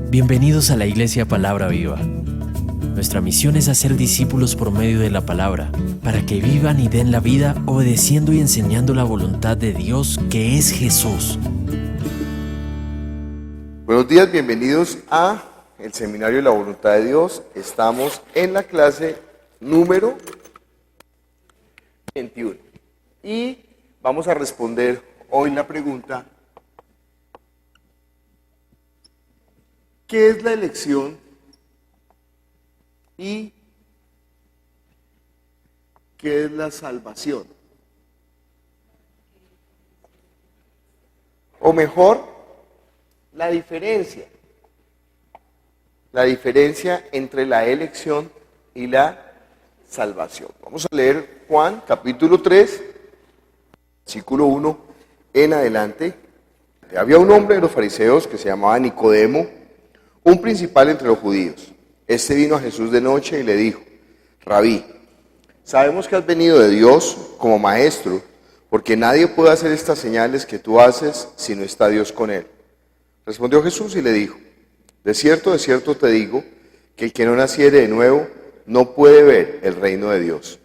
Bienvenidos a la Iglesia Palabra Viva. Nuestra misión es hacer discípulos por medio de la palabra, para que vivan y den la vida obedeciendo y enseñando la voluntad de Dios, que es Jesús. Buenos días, bienvenidos a el Seminario de la Voluntad de Dios. Estamos en la clase número 21 y vamos a responder hoy la pregunta: ¿qué es la elección y qué es la salvación? O mejor, la diferencia entre la elección y la salvación. Vamos a leer Juan capítulo 3, versículo 1 en adelante. Había un hombre de los fariseos que se llamaba Nicodemo, un principal entre los judíos. Este vino a Jesús de noche y le dijo: Rabí, sabemos que has venido de Dios como maestro, porque nadie puede hacer estas señales que tú haces si no está Dios con él. Respondió Jesús y le dijo: de cierto te digo, que el que no naciere de nuevo no puede ver el reino de Dios.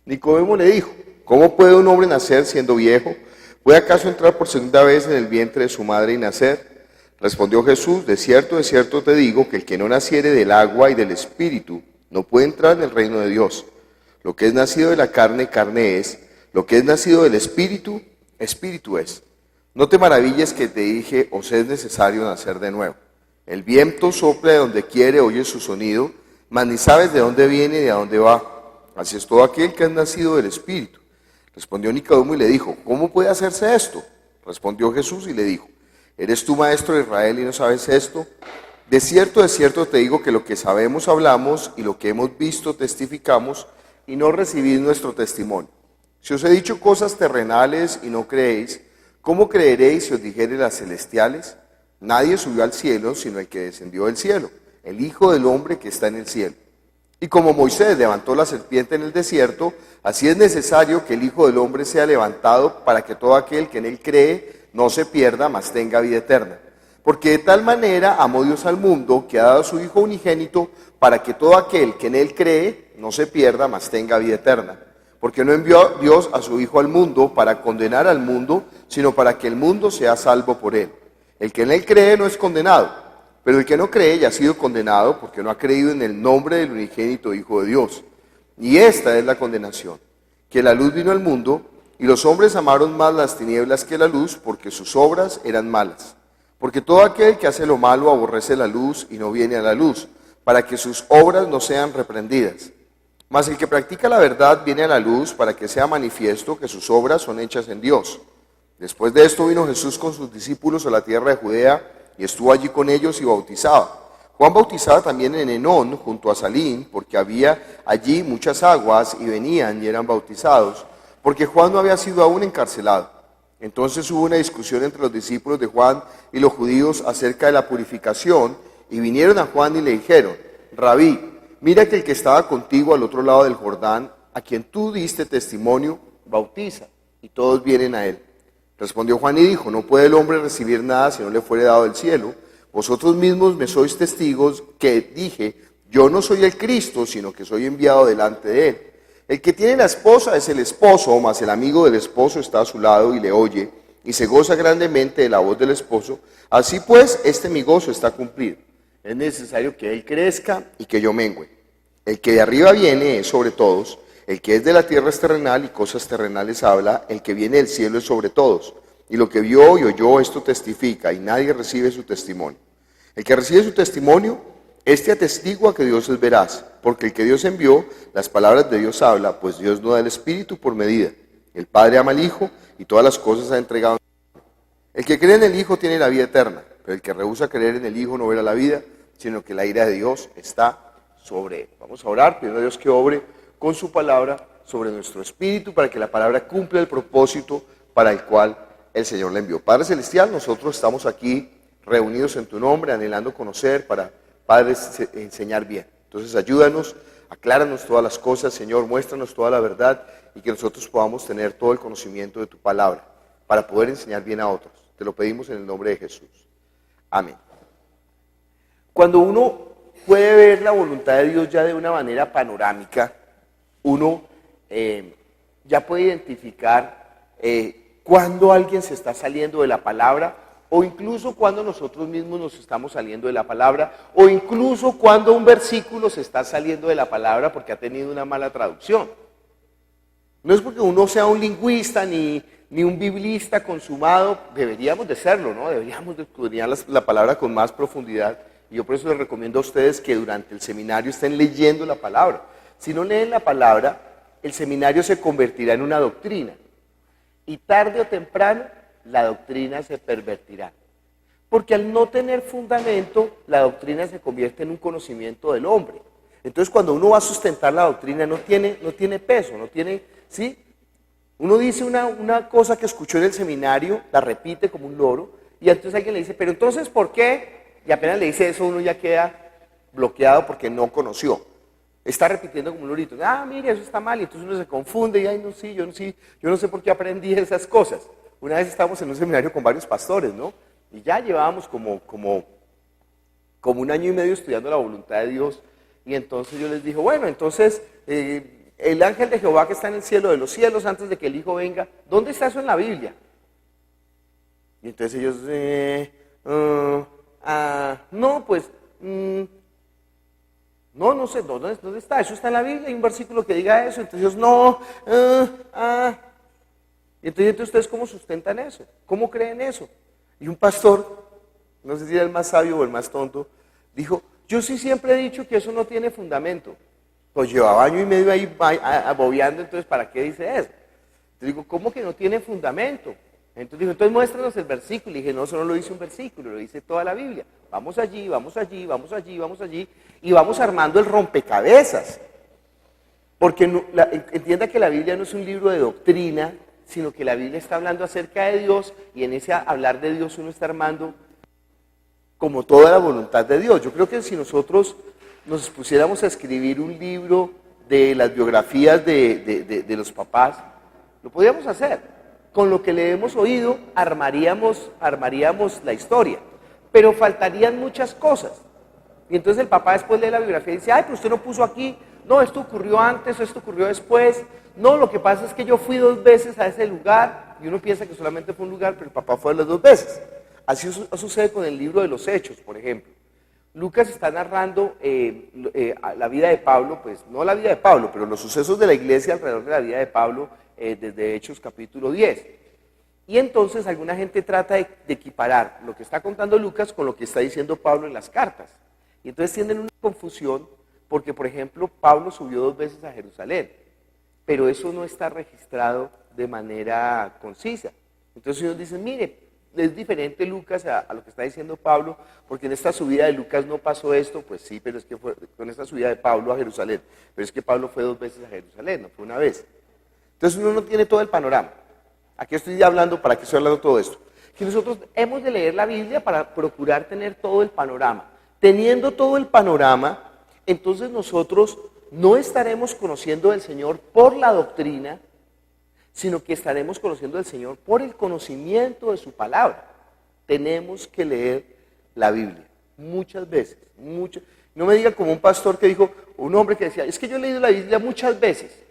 Nicodemo le dijo: ¿cómo puede un hombre nacer siendo viejo? ¿Puede acaso entrar por segunda vez en el vientre de su madre y nacer? Respondió Jesús: de cierto te digo, que el que no naciere del agua y del Espíritu no puede entrar en el reino de Dios. Lo que es nacido de la carne, carne es; lo que es nacido del Espíritu, Espíritu es. No te maravilles que te dije: os es necesario nacer de nuevo. El viento sopla de donde quiere, oyes su sonido, mas ni sabes de dónde viene ni a dónde va. Así es todo aquel que es nacido del Espíritu. Respondió Nicodemo y le dijo: ¿cómo puede hacerse esto? Respondió Jesús y le dijo: ¿eres tú maestro de Israel y no sabes esto? De cierto te digo que lo que sabemos hablamos y lo que hemos visto testificamos, y no recibís nuestro testimonio. Si os he dicho cosas terrenales y no creéis, ¿cómo creeréis si os dijere las celestiales? Nadie subió al cielo sino el que descendió del cielo, el Hijo del Hombre que está en el cielo. Y como Moisés levantó la serpiente en el desierto, así es necesario que el Hijo del Hombre sea levantado, para que todo aquel que en él cree no se pierda, mas tenga vida eterna. Porque de tal manera amó Dios al mundo, que ha dado a su Hijo unigénito, para que todo aquel que en él cree no se pierda, mas tenga vida eterna. Porque no envió Dios a su Hijo al mundo para condenar al mundo, sino para que el mundo sea salvo por él. El que en él cree no es condenado, pero el que no cree ya ha sido condenado, porque no ha creído en el nombre del unigénito Hijo de Dios. Y esta es la condenación: que la luz vino al mundo, y los hombres amaron más las tinieblas que la luz, porque sus obras eran malas. Porque todo aquel que hace lo malo aborrece la luz y no viene a la luz, para que sus obras no sean reprendidas. Mas el que practica la verdad viene a la luz, para que sea manifiesto que sus obras son hechas en Dios. Después de esto vino Jesús con sus discípulos a la tierra de Judea, y estuvo allí con ellos y bautizaba. Juan bautizaba también en Enón, junto a Salín, porque había allí muchas aguas, y venían y eran bautizados, porque Juan no había sido aún encarcelado. Entonces hubo una discusión entre los discípulos de Juan y los judíos acerca de la purificación, y vinieron a Juan y le dijeron: Rabí, mira que el que estaba contigo al otro lado del Jordán, a quien tú diste testimonio, bautiza, y todos vienen a él. Respondió Juan y dijo: no puede el hombre recibir nada si no le fuere dado del cielo. Vosotros mismos me sois testigos que dije: yo no soy el Cristo, sino que soy enviado delante de él. El que tiene la esposa es el esposo, mas el amigo del esposo está a su lado y le oye, y se goza grandemente de la voz del esposo. Así pues, mi gozo está cumplido. Es necesario que él crezca y que yo mengüe. El que de arriba viene es sobre todos. El que es de la tierra es terrenal y cosas terrenales habla. El que viene del cielo es sobre todos. Y lo que vio y oyó, esto testifica, y nadie recibe su testimonio. El que recibe su testimonio, este atestigua que Dios es veraz, porque el que Dios envió, las palabras de Dios habla, pues Dios no da el Espíritu por medida. El Padre ama al Hijo, y todas las cosas ha entregado. El que cree en el Hijo tiene la vida eterna, pero el que rehúsa creer en el Hijo no verá la vida, sino que la ira de Dios está sobre él. Vamos a orar, pidiendo a Dios que obre con su palabra sobre nuestro espíritu, para que la palabra cumpla el propósito para el cual el Señor la envió. Padre Celestial, nosotros estamos aquí reunidos en tu nombre, anhelando conocer para, Padre, enseñar bien. Entonces ayúdanos, acláranos todas las cosas, Señor, muéstranos toda la verdad, y que nosotros podamos tener todo el conocimiento de tu palabra para poder enseñar bien a otros. Te lo pedimos en el nombre de Jesús. Amén. Cuando uno puede ver la voluntad de Dios ya de una manera panorámica, uno ya puede identificar cuando alguien se está saliendo de la palabra, o incluso cuando nosotros mismos nos estamos saliendo de la palabra, o incluso cuando un versículo se está saliendo de la palabra porque ha tenido una mala traducción. No es porque uno sea un lingüista ni un biblista consumado, deberíamos de serlo, ¿no? Deberíamos de estudiar la palabra con más profundidad. Y yo por eso les recomiendo a ustedes que durante el seminario estén leyendo la palabra. Si no leen la palabra, el seminario se convertirá en una doctrina. Y tarde o temprano, la doctrina se pervertirá. Porque al no tener fundamento, la doctrina se convierte en un conocimiento del hombre. Entonces, cuando uno va a sustentar la doctrina, no tiene peso, no tiene, ¿sí? Uno dice una cosa que escuchó en el seminario, la repite como un loro, y entonces alguien le dice, pero entonces, ¿por qué? Y apenas le dice eso, uno ya queda bloqueado porque no conoció. Está repitiendo como un lorito, mire, eso está mal, y entonces uno se confunde, y ay, no, sí, yo no sé por qué aprendí esas cosas. Una vez estábamos en un seminario con varios pastores, ¿no? Y ya llevábamos como 1 año y medio estudiando la voluntad de Dios, y entonces yo les dije, bueno, entonces, el ángel de Jehová que está en el cielo de los cielos, antes de que el Hijo venga, ¿dónde está eso en la Biblia? Y entonces ellos, no, pues, no sé, ¿dónde está? Eso está en la Biblia, hay un versículo que diga eso, entonces ellos, no, y entonces ustedes, ¿cómo sustentan eso? ¿Cómo creen eso? Y un pastor, no sé si era el más sabio o el más tonto, dijo, yo sí siempre he dicho que eso no tiene fundamento. Pues llevaba 1 año y medio ahí abobeando, entonces, ¿para qué dice eso? Entonces digo, ¿cómo que no tiene fundamento? Entonces dijo, entonces muéstranos el versículo. Y dije, no, eso no lo dice un versículo, lo dice toda la Biblia. Vamos allí, vamos allí, vamos allí, vamos allí, y vamos armando el rompecabezas. Porque entienda que la Biblia no es un libro de doctrina, sino que la Biblia está hablando acerca de Dios, y en ese hablar de Dios uno está armando como toda la voluntad de Dios. Yo creo que si nosotros nos pusiéramos a escribir un libro de las biografías de los papás, lo podríamos hacer. Con lo que le hemos oído, armaríamos la historia, pero faltarían muchas cosas. Y entonces el papá después lee la biografía y dice, ay, pero usted no puso aquí, no, esto ocurrió antes, esto ocurrió después, no, lo que pasa es que yo fui 2 veces a ese lugar, y uno piensa que solamente fue un lugar, pero el papá fue las 2 veces. Así sucede con el libro de los Hechos, por ejemplo. Lucas está narrando la vida de Pablo, pues no la vida de Pablo, pero los sucesos de la iglesia alrededor de la vida de Pablo, desde Hechos capítulo 10. Y entonces alguna gente trata de equiparar lo que está contando Lucas con lo que está diciendo Pablo en las cartas. Y entonces tienen una confusión porque, por ejemplo, Pablo subió 2 veces a Jerusalén, pero eso no está registrado de manera concisa. Entonces ellos dicen, mire, es diferente Lucas a lo que está diciendo Pablo, porque en esta subida de Lucas no pasó esto, pues sí, pero es que fue con esta subida de Pablo a Jerusalén, pero es que Pablo fue 2 veces a Jerusalén, no fue 1 vez. Entonces uno no tiene todo el panorama. Aquí estoy hablando, ¿para qué estoy hablando todo esto? Que nosotros hemos de leer la Biblia para procurar tener todo el panorama. Teniendo todo el panorama, entonces nosotros no estaremos conociendo del Señor por la doctrina, sino que estaremos conociendo del Señor por el conocimiento de su palabra. Tenemos que leer la Biblia muchas veces, No me digan como un pastor que dijo, un hombre que decía, es que yo he leído la Biblia muchas veces.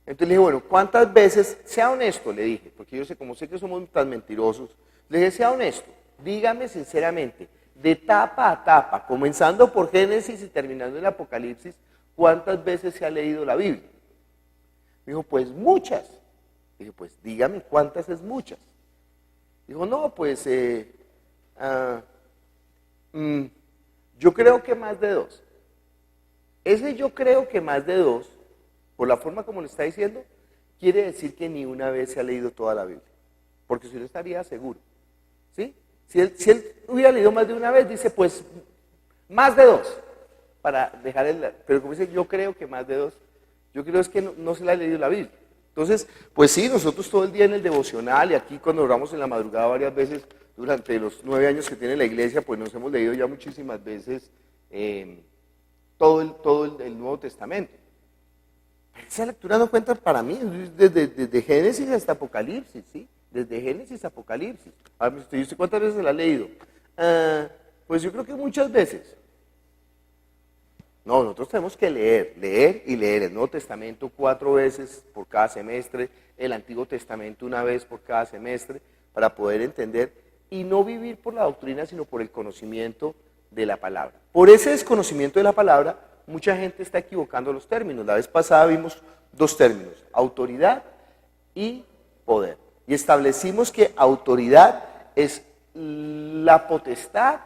Entonces le dije, bueno, ¿cuántas veces? Sea honesto, le dije, porque yo sé, como sé que somos tan mentirosos, le dije, sea honesto, dígame sinceramente, de tapa a tapa, comenzando por Génesis y terminando en Apocalipsis, ¿cuántas veces se ha leído la Biblia? Me dijo, pues muchas. Dije, pues dígame cuántas es muchas. Dijo, no, pues yo creo que más de 2. Ese yo creo que más de 2, por la forma como lo está diciendo, quiere decir que ni una vez se ha leído toda la Biblia, porque si no estaría seguro, ¿sí? Si él hubiera leído más de una vez, dice, pues, más de 2, para dejar pero como dice, yo creo que más de 2, yo creo es que no se le ha leído la Biblia. Entonces, pues sí, nosotros todo el día en el devocional, y aquí cuando oramos en la madrugada varias veces, durante los 9 años que tiene la iglesia, pues nos hemos leído ya muchísimas veces todo el Nuevo Testamento. Esa lectura no cuenta para mí, desde Génesis hasta Apocalipsis, ¿sí? Desde Génesis a Apocalipsis. A ver, ¿usted cuántas veces la ha leído? Pues yo creo que muchas veces. No, nosotros tenemos que leer y leer el Nuevo Testamento 4 veces por cada semestre, el Antiguo Testamento una vez por cada semestre, para poder entender y no vivir por la doctrina, sino por el conocimiento de la palabra. Por ese desconocimiento de la palabra, mucha gente está equivocando los términos. La vez pasada vimos dos términos, autoridad y poder. Y establecimos que autoridad es la potestad,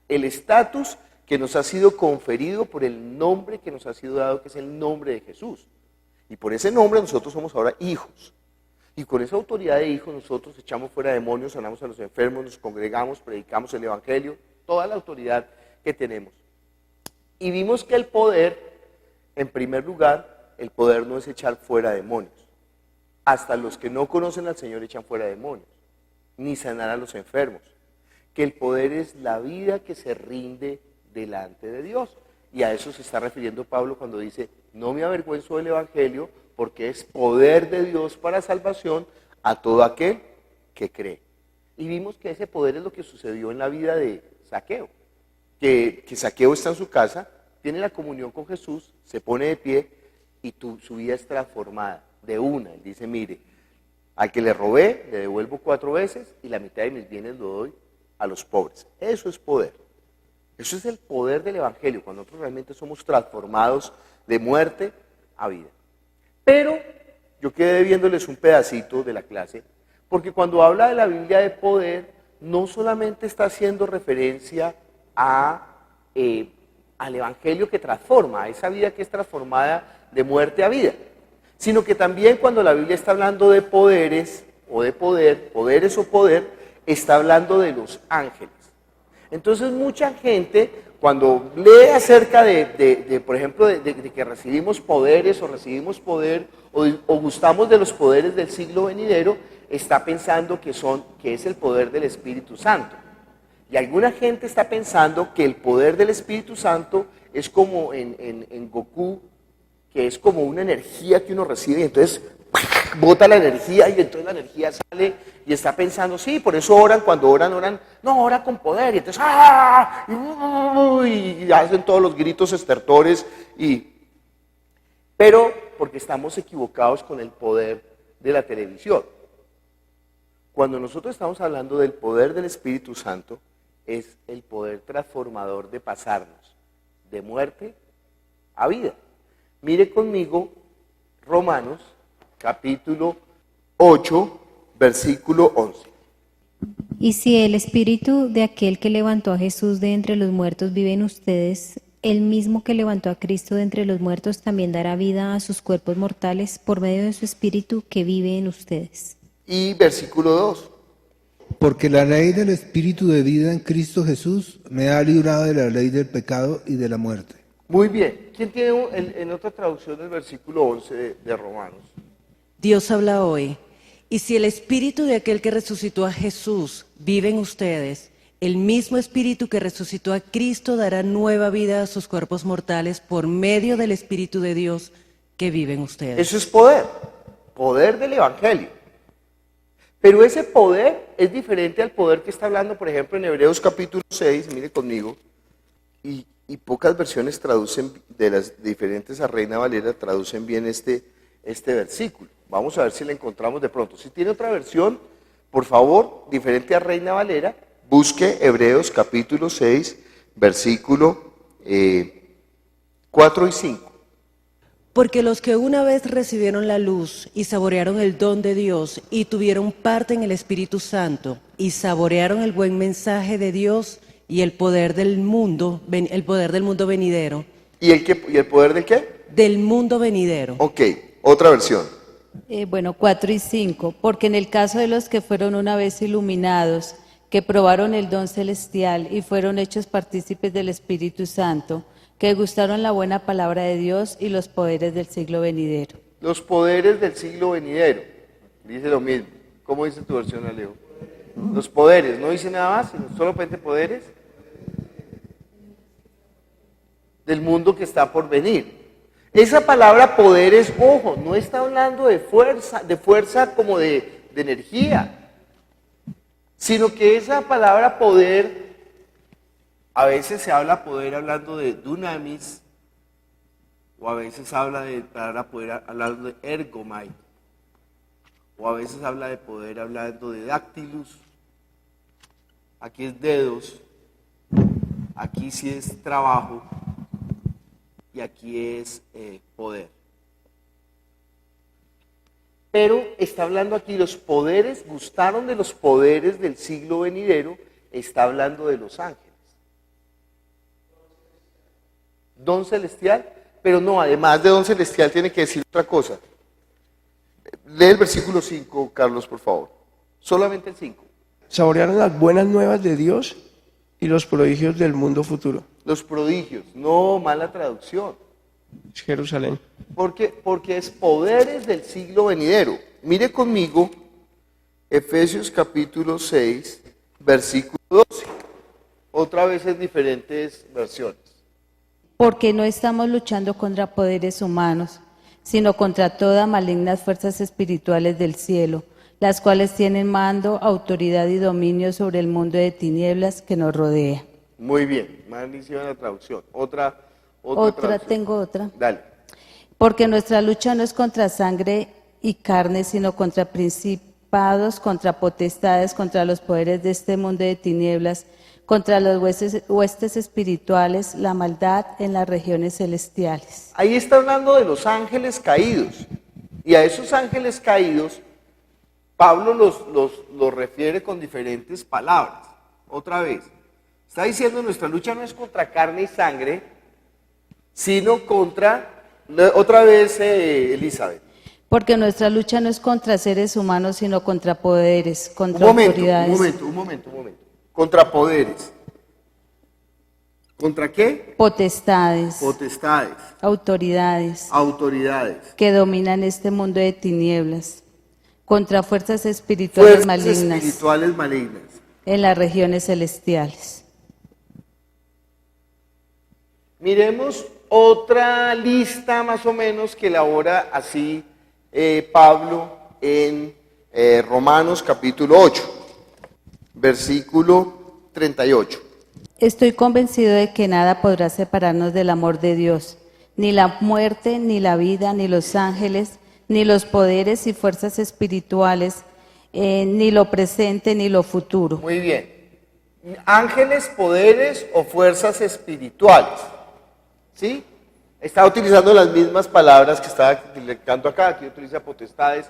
el estatus que nos ha sido conferido por el nombre que nos ha sido dado, que es el nombre de Jesús. Y por ese nombre nosotros somos ahora hijos. Y con esa autoridad de hijos nosotros echamos fuera demonios, sanamos a los enfermos, nos congregamos, predicamos el Evangelio, toda la autoridad que tenemos. Y vimos que el poder, en primer lugar, el poder no es echar fuera demonios. Hasta los que no conocen al Señor echan fuera demonios, ni sanar a los enfermos. Que el poder es la vida que se rinde delante de Dios. Y a eso se está refiriendo Pablo cuando dice, no me avergüenzo del Evangelio, porque es poder de Dios para salvación a todo aquel que cree. Y vimos que ese poder es lo que sucedió en la vida de Zaqueo. Que Zaqueo está en su casa, tiene la comunión con Jesús, se pone de pie y su vida es transformada de una. Él dice, mire, al que le robé, le devuelvo 4 veces y la mitad de mis bienes lo doy a los pobres. Eso es poder. Eso es el poder del Evangelio, cuando nosotros realmente somos transformados de muerte a vida. Pero yo quedé viéndoles un pedacito de la clase, porque cuando habla de la Biblia de poder, no solamente está haciendo referencia al Evangelio que transforma, a esa vida que es transformada de muerte a vida, sino que también cuando la Biblia está hablando de poderes o de poderes o poder, está hablando de los ángeles. Entonces mucha gente cuando lee acerca por ejemplo, de que recibimos poderes o recibimos poder o gustamos de los poderes del siglo venidero, está pensando que es el poder del Espíritu Santo. Y alguna gente está pensando que el poder del Espíritu Santo es como en Goku, que es como una energía que uno recibe y entonces bota la energía y entonces la energía sale y está pensando, sí, por eso oran, cuando oran, no, oran con poder y entonces ¡ah! Y hacen todos los gritos estertores, pero porque estamos equivocados con el poder de la televisión. Cuando nosotros estamos hablando del poder del Espíritu Santo, es el poder transformador de pasarnos de muerte a vida. Mire conmigo Romanos capítulo 8, versículo 11. Y si el Espíritu de aquel que levantó a Jesús de entre los muertos vive en ustedes, el mismo que levantó a Cristo de entre los muertos también dará vida a sus cuerpos mortales por medio de su Espíritu que vive en ustedes. Y versículo 2. Porque la ley del Espíritu de vida en Cristo Jesús me ha librado de la ley del pecado y de la muerte. Muy bien. ¿Quién tiene en otra traducción el versículo 11 de Romanos? Dios habla hoy. Y si el Espíritu de aquel que resucitó a Jesús vive en ustedes, el mismo Espíritu que resucitó a Cristo dará nueva vida a sus cuerpos mortales por medio del Espíritu de Dios que vive en ustedes. Eso es poder del Evangelio. Pero ese poder es diferente al poder que está hablando, por ejemplo, en Hebreos capítulo 6, mire conmigo, y pocas versiones traducen, de las diferentes a Reina Valera, traducen bien este versículo. Vamos a ver si la encontramos de pronto. Si tiene otra versión, por favor, diferente a Reina Valera, busque Hebreos capítulo 6, versículo 4 y 5. Porque los que una vez recibieron la luz y saborearon el don de Dios y tuvieron parte en el Espíritu Santo y saborearon el buen mensaje de Dios y el poder del mundo venidero. ¿Y el poder del qué? Del mundo venidero. Ok, otra versión. 4 y 5, porque en el caso de los que fueron una vez iluminados, que probaron el don celestial y fueron hechos partícipes del Espíritu Santo, que gustaron la buena palabra de Dios y los poderes del siglo venidero. Los poderes del siglo venidero, dice lo mismo. ¿Cómo dice tu versión, Alejo? Los poderes, no dice nada más, sino solamente poderes del mundo que está por venir. Esa palabra poderes, ojo, no está hablando de fuerza como de energía, sino que esa palabra poder A veces se habla poder hablando de dunamis, o a veces habla de palabra poder hablando de ergomai, o a veces habla de poder hablando de dactylus. Aquí es dedos, aquí sí es trabajo, y aquí es poder. Pero está hablando aquí, los poderes, gustaron de los poderes del siglo venidero, está hablando de los ángeles. Don celestial, pero no, además de don celestial tiene que decir otra cosa. Lee el versículo 5, Carlos, por favor. Solamente el 5. Saborearon las buenas nuevas de Dios y los prodigios del mundo futuro. Los prodigios, no mala traducción. Es Jerusalén. Porque es poderes del siglo venidero. Mire conmigo Efesios capítulo 6, versículo 12. Otra vez en diferentes versiones. Porque no estamos luchando contra poderes humanos, sino contra todas malignas fuerzas espirituales del cielo, las cuales tienen mando, autoridad y dominio sobre el mundo de tinieblas que nos rodea. Muy bien, malísima la traducción. Otra traducción. Tengo otra. Dale. Porque nuestra lucha no es contra sangre y carne, sino contra principados, contra potestades, contra los poderes de este mundo de tinieblas, contra los huestes espirituales, la maldad en las regiones celestiales. Ahí está hablando de los ángeles caídos. Y a esos ángeles caídos, Pablo los refiere con diferentes palabras. Otra vez, está diciendo nuestra lucha no es contra carne y sangre, sino contra, otra vez Elizabeth. Porque nuestra lucha no es contra seres humanos, sino contra poderes, contra autoridades. Un momento. Contra poderes. ¿Contra qué? Potestades. Autoridades. Que dominan este mundo de tinieblas. Contra fuerzas espirituales malignas. En las regiones celestiales. Miremos otra lista más o menos que elabora así Pablo en Romanos capítulo 8. Versículo 38. Estoy convencido de que nada podrá separarnos del amor de Dios, ni la muerte, ni la vida, ni los ángeles, ni los poderes y fuerzas espirituales, ni lo presente, ni lo futuro. Muy bien. Ángeles, poderes o fuerzas espirituales. ¿Sí? Está utilizando las mismas palabras que estaba explicando acá. Aquí utiliza potestades.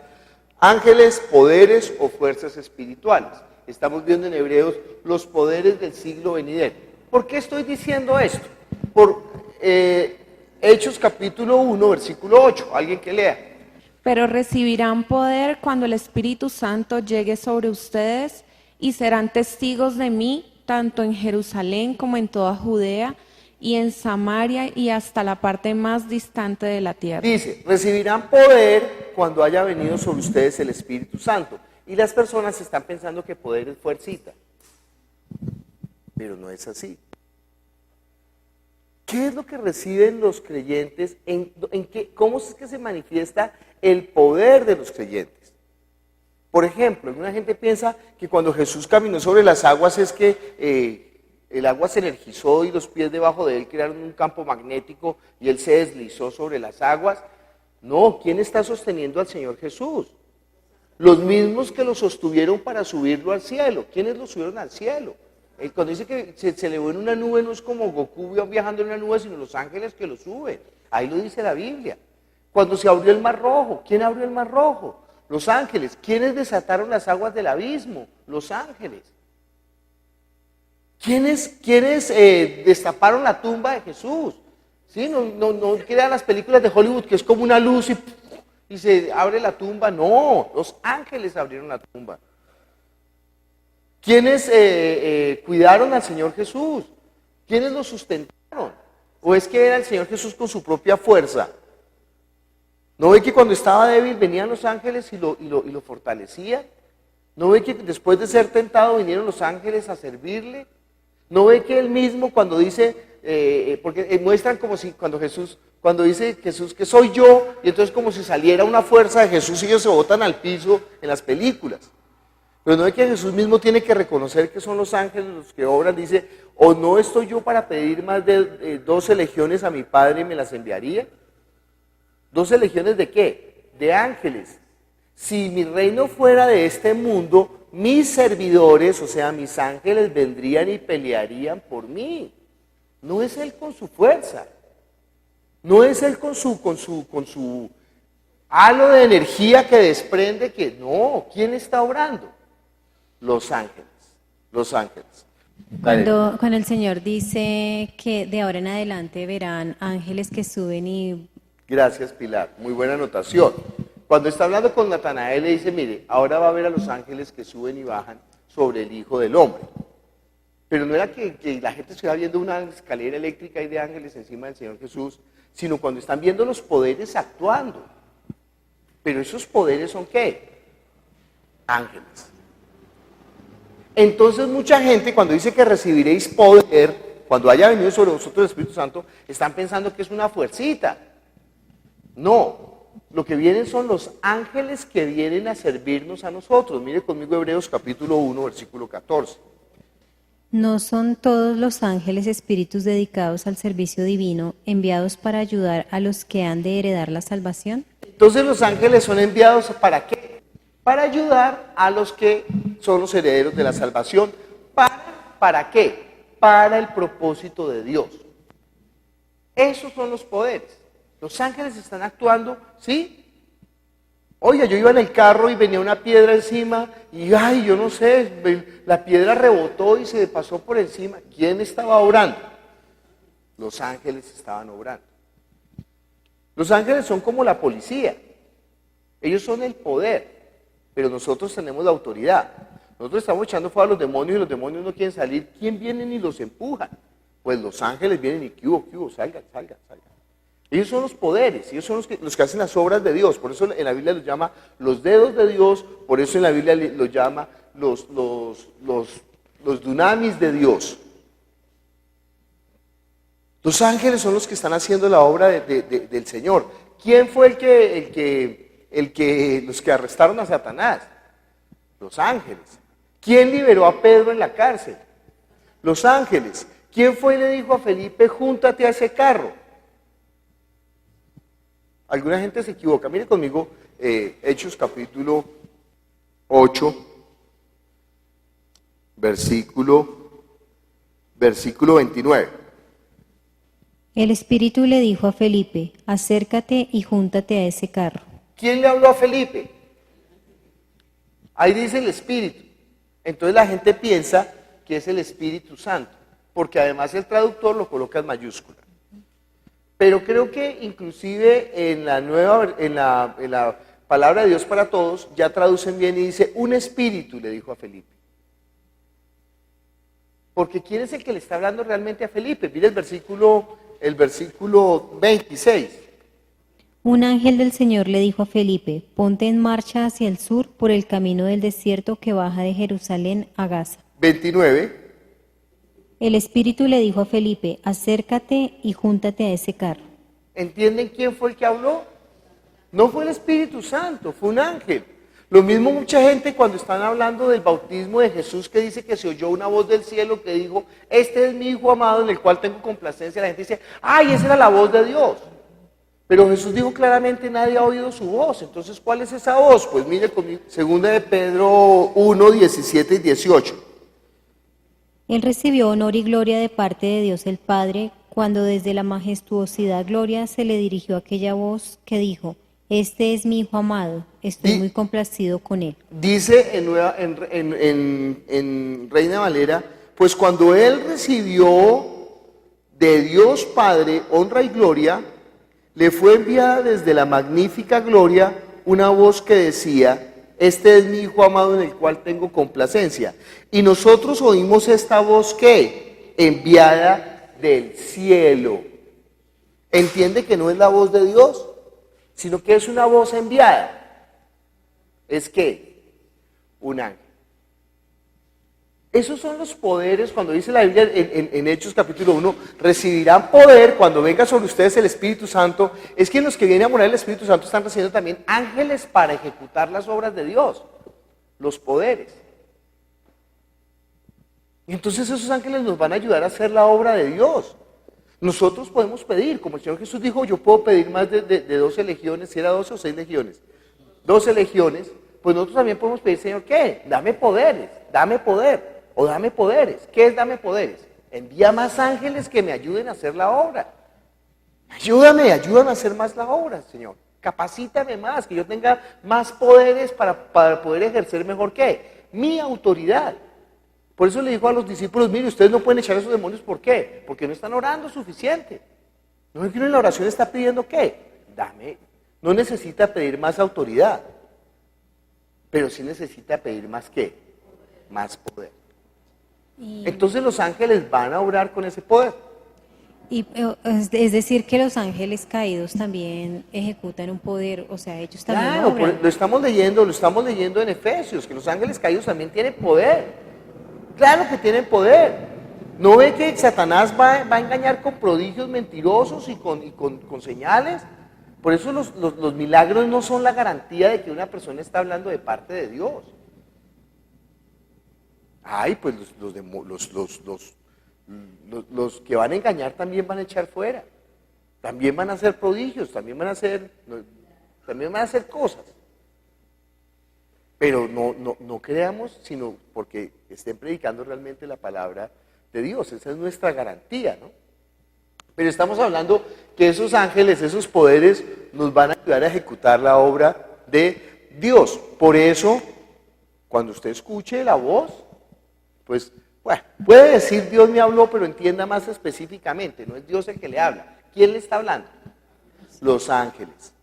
Ángeles, poderes o fuerzas espirituales. Estamos viendo en Hebreos los poderes del siglo venidero. ¿Por qué estoy diciendo esto? Por Hechos capítulo 1, versículo 8. ¿Alguien que lea? Pero recibirán poder cuando el Espíritu Santo llegue sobre ustedes y serán testigos de mí, tanto en Jerusalén como en toda Judea y en Samaria y hasta la parte más distante de la tierra. Dice, recibirán poder cuando haya venido sobre ustedes el Espíritu Santo. Y las personas están pensando que poder es fuercita, pero no es así. ¿Qué es lo que reciben los creyentes? ¿Cómo es que se manifiesta el poder de los creyentes? Por ejemplo, alguna gente piensa que cuando Jesús caminó sobre las aguas es que el agua se energizó y los pies debajo de él crearon un campo magnético y él se deslizó sobre las aguas. No, ¿quién está sosteniendo al Señor Jesús? Los mismos que lo sostuvieron para subirlo al cielo. ¿Quiénes lo subieron al cielo? Cuando dice que se elevó en una nube, no es como Goku viajando en una nube, sino los ángeles que lo suben. Ahí lo dice la Biblia. Cuando se abrió el Mar Rojo, ¿quién abrió el Mar Rojo? Los ángeles. ¿Quiénes desataron las aguas del abismo? Los ángeles. ¿Quiénes destaparon la tumba de Jesús? ¿Sí? No crean las películas de Hollywood que es como una luz y se abre la tumba. No, los ángeles abrieron la tumba. ¿Quiénes cuidaron al Señor Jesús? ¿Quiénes lo sustentaron? ¿O es que era el Señor Jesús con su propia fuerza? ¿No ve que cuando estaba débil venían los ángeles y lo fortalecían? ¿No ve que después de ser tentado vinieron los ángeles a servirle? ¿No ve que él mismo cuando dice, porque muestran como si cuando dice Jesús que soy yo, y entonces como si saliera una fuerza de Jesús y ellos se botan al piso en las películas? Pero no es que Jesús mismo tiene que reconocer que son los ángeles los que obran, dice, o no estoy yo para pedir más de 12 legiones a mi Padre y me las enviaría. ¿12 legiones de qué? De ángeles. Si mi reino fuera de este mundo, mis servidores, o sea, mis ángeles, vendrían y pelearían por mí. No es Él con su fuerza. No es Él con su halo de energía que desprende que no. ¿Quién está obrando? Los ángeles. Los ángeles. Cuando el Señor dice que de ahora en adelante verán ángeles que suben y... Gracias, Pilar. Muy buena anotación. Cuando está hablando con Natanael, le dice, mire, ahora va a ver a los ángeles que suben y bajan sobre el Hijo del Hombre. Pero no era que la gente estuviera viendo una escalera eléctrica y de ángeles encima del Señor Jesús, sino cuando están viendo los poderes actuando. Pero esos poderes son ¿qué? Ángeles. Entonces mucha gente cuando dice que recibiréis poder, cuando haya venido sobre vosotros el Espíritu Santo, están pensando que es una fuercita. No, lo que vienen son los ángeles que vienen a servirnos a nosotros. Mire conmigo Hebreos capítulo 1, versículo 14. ¿No son todos los ángeles espíritus dedicados al servicio divino, enviados para ayudar a los que han de heredar la salvación? Entonces los ángeles son enviados ¿para qué? Para ayudar a los que son los herederos de la salvación. ¿Para qué? Para el propósito de Dios. Esos son los poderes. Los ángeles están actuando, ¿sí? Oiga, yo iba en el carro y venía una piedra encima y, ay, yo no sé, la piedra rebotó y se pasó por encima. ¿Quién estaba obrando? Los ángeles estaban obrando. Los ángeles son como la policía. Ellos son el poder, pero nosotros tenemos la autoridad. Nosotros estamos echando fuera a los demonios y los demonios no quieren salir. ¿Quién viene y los empuja? Pues los ángeles vienen y, ¿qué hubo? Salgan. Ellos son los poderes, ellos son los que hacen las obras de Dios. Por eso en la Biblia los llama los dedos de Dios, por eso en la Biblia los llama los dunamis de Dios. Los ángeles son los que están haciendo la obra del Señor. ¿Quién fue los que arrestaron a Satanás? Los ángeles. ¿Quién liberó a Pedro en la cárcel? Los ángeles. ¿Quién fue y le dijo a Felipe, júntate a ese carro? Alguna gente se equivoca. Mire conmigo Hechos capítulo 8, versículo 29. El Espíritu le dijo a Felipe, acércate y júntate a ese carro. ¿Quién le habló a Felipe? Ahí dice el Espíritu. Entonces la gente piensa que es el Espíritu Santo, porque además el traductor lo coloca en mayúscula. Pero creo que inclusive en la palabra de Dios para todos, ya traducen bien y dice, un espíritu le dijo a Felipe. Porque ¿quién es el que le está hablando realmente a Felipe? Mire el versículo 26. Un ángel del Señor le dijo a Felipe, ponte en marcha hacia el sur por el camino del desierto que baja de Jerusalén a Gaza. 29. El Espíritu le dijo a Felipe, acércate y júntate a ese carro. ¿Entienden quién fue el que habló? No fue el Espíritu Santo, fue un ángel. Lo mismo mucha gente cuando están hablando del bautismo de Jesús, que dice que se oyó una voz del cielo que dijo, este es mi Hijo amado en el cual tengo complacencia. La gente dice, ay, esa era la voz de Dios. Pero Jesús dijo claramente, nadie ha oído su voz. Entonces, ¿cuál es esa voz? Pues mire conmigo, 2 de Pedro 1, 17 y 18. Él recibió honor y gloria de parte de Dios el Padre, cuando desde la majestuosidad gloria se le dirigió aquella voz que dijo, este es mi Hijo amado, estoy muy complacido con él. Dice en Reina Valera, pues cuando él recibió de Dios Padre honra y gloria, le fue enviada desde la magnífica gloria una voz que decía, este es mi Hijo amado en el cual tengo complacencia. Y nosotros oímos esta voz que enviada del cielo. ¿Entiende que no es la voz de Dios? Sino que es una voz enviada. ¿Es qué? Un ángel. Esos son los poderes, cuando dice la Biblia en Hechos capítulo 1, recibirán poder cuando venga sobre ustedes el Espíritu Santo. Es que los que vienen a morar el Espíritu Santo están recibiendo también ángeles para ejecutar las obras de Dios, los poderes. Y entonces esos ángeles nos van a ayudar a hacer la obra de Dios. Nosotros podemos pedir, como el Señor Jesús dijo, yo puedo pedir más de 12 legiones, si era 12 o 6 legiones. 12 legiones, pues nosotros también podemos pedir, Señor, ¿qué? Dame poderes, dame poder, o dame poderes. ¿Qué es dame poderes? Envía más ángeles que me ayuden a hacer la obra. Ayúdame a hacer más la obra, Señor. Capacítame más, que yo tenga más poderes para poder ejercer mejor, ¿qué? Mi autoridad. Por eso le dijo a los discípulos, mire, ustedes no pueden echar esos demonios, ¿por qué? Porque no están orando suficiente. No es que uno en la oración está pidiendo, ¿qué? Dame. No necesita pedir más autoridad, pero sí necesita pedir más, ¿qué? Más poder. Entonces los ángeles van a orar con ese poder. Y es decir, que los ángeles caídos también ejecutan un poder, o sea, ellos también Claro, obran. lo estamos leyendo en Efesios, que los ángeles caídos también tienen poder. Claro que tienen poder. ¿No ve que Satanás va a engañar con prodigios mentirosos y con señales? Por eso los milagros no son la garantía de que una persona está hablando de parte de Dios. Ay, pues los que van a engañar también van a echar fuera. También van a hacer prodigios, también van a hacer cosas. Pero no creamos, sino porque estén predicando realmente la palabra de Dios. Esa es nuestra garantía, ¿no? Pero estamos hablando que esos ángeles, esos poderes, nos van a ayudar a ejecutar la obra de Dios. Por eso, cuando usted escuche la voz, pues, bueno, puede decir Dios me habló, pero entienda más específicamente, no es Dios el que le habla. ¿Quién le está hablando? Los ángeles.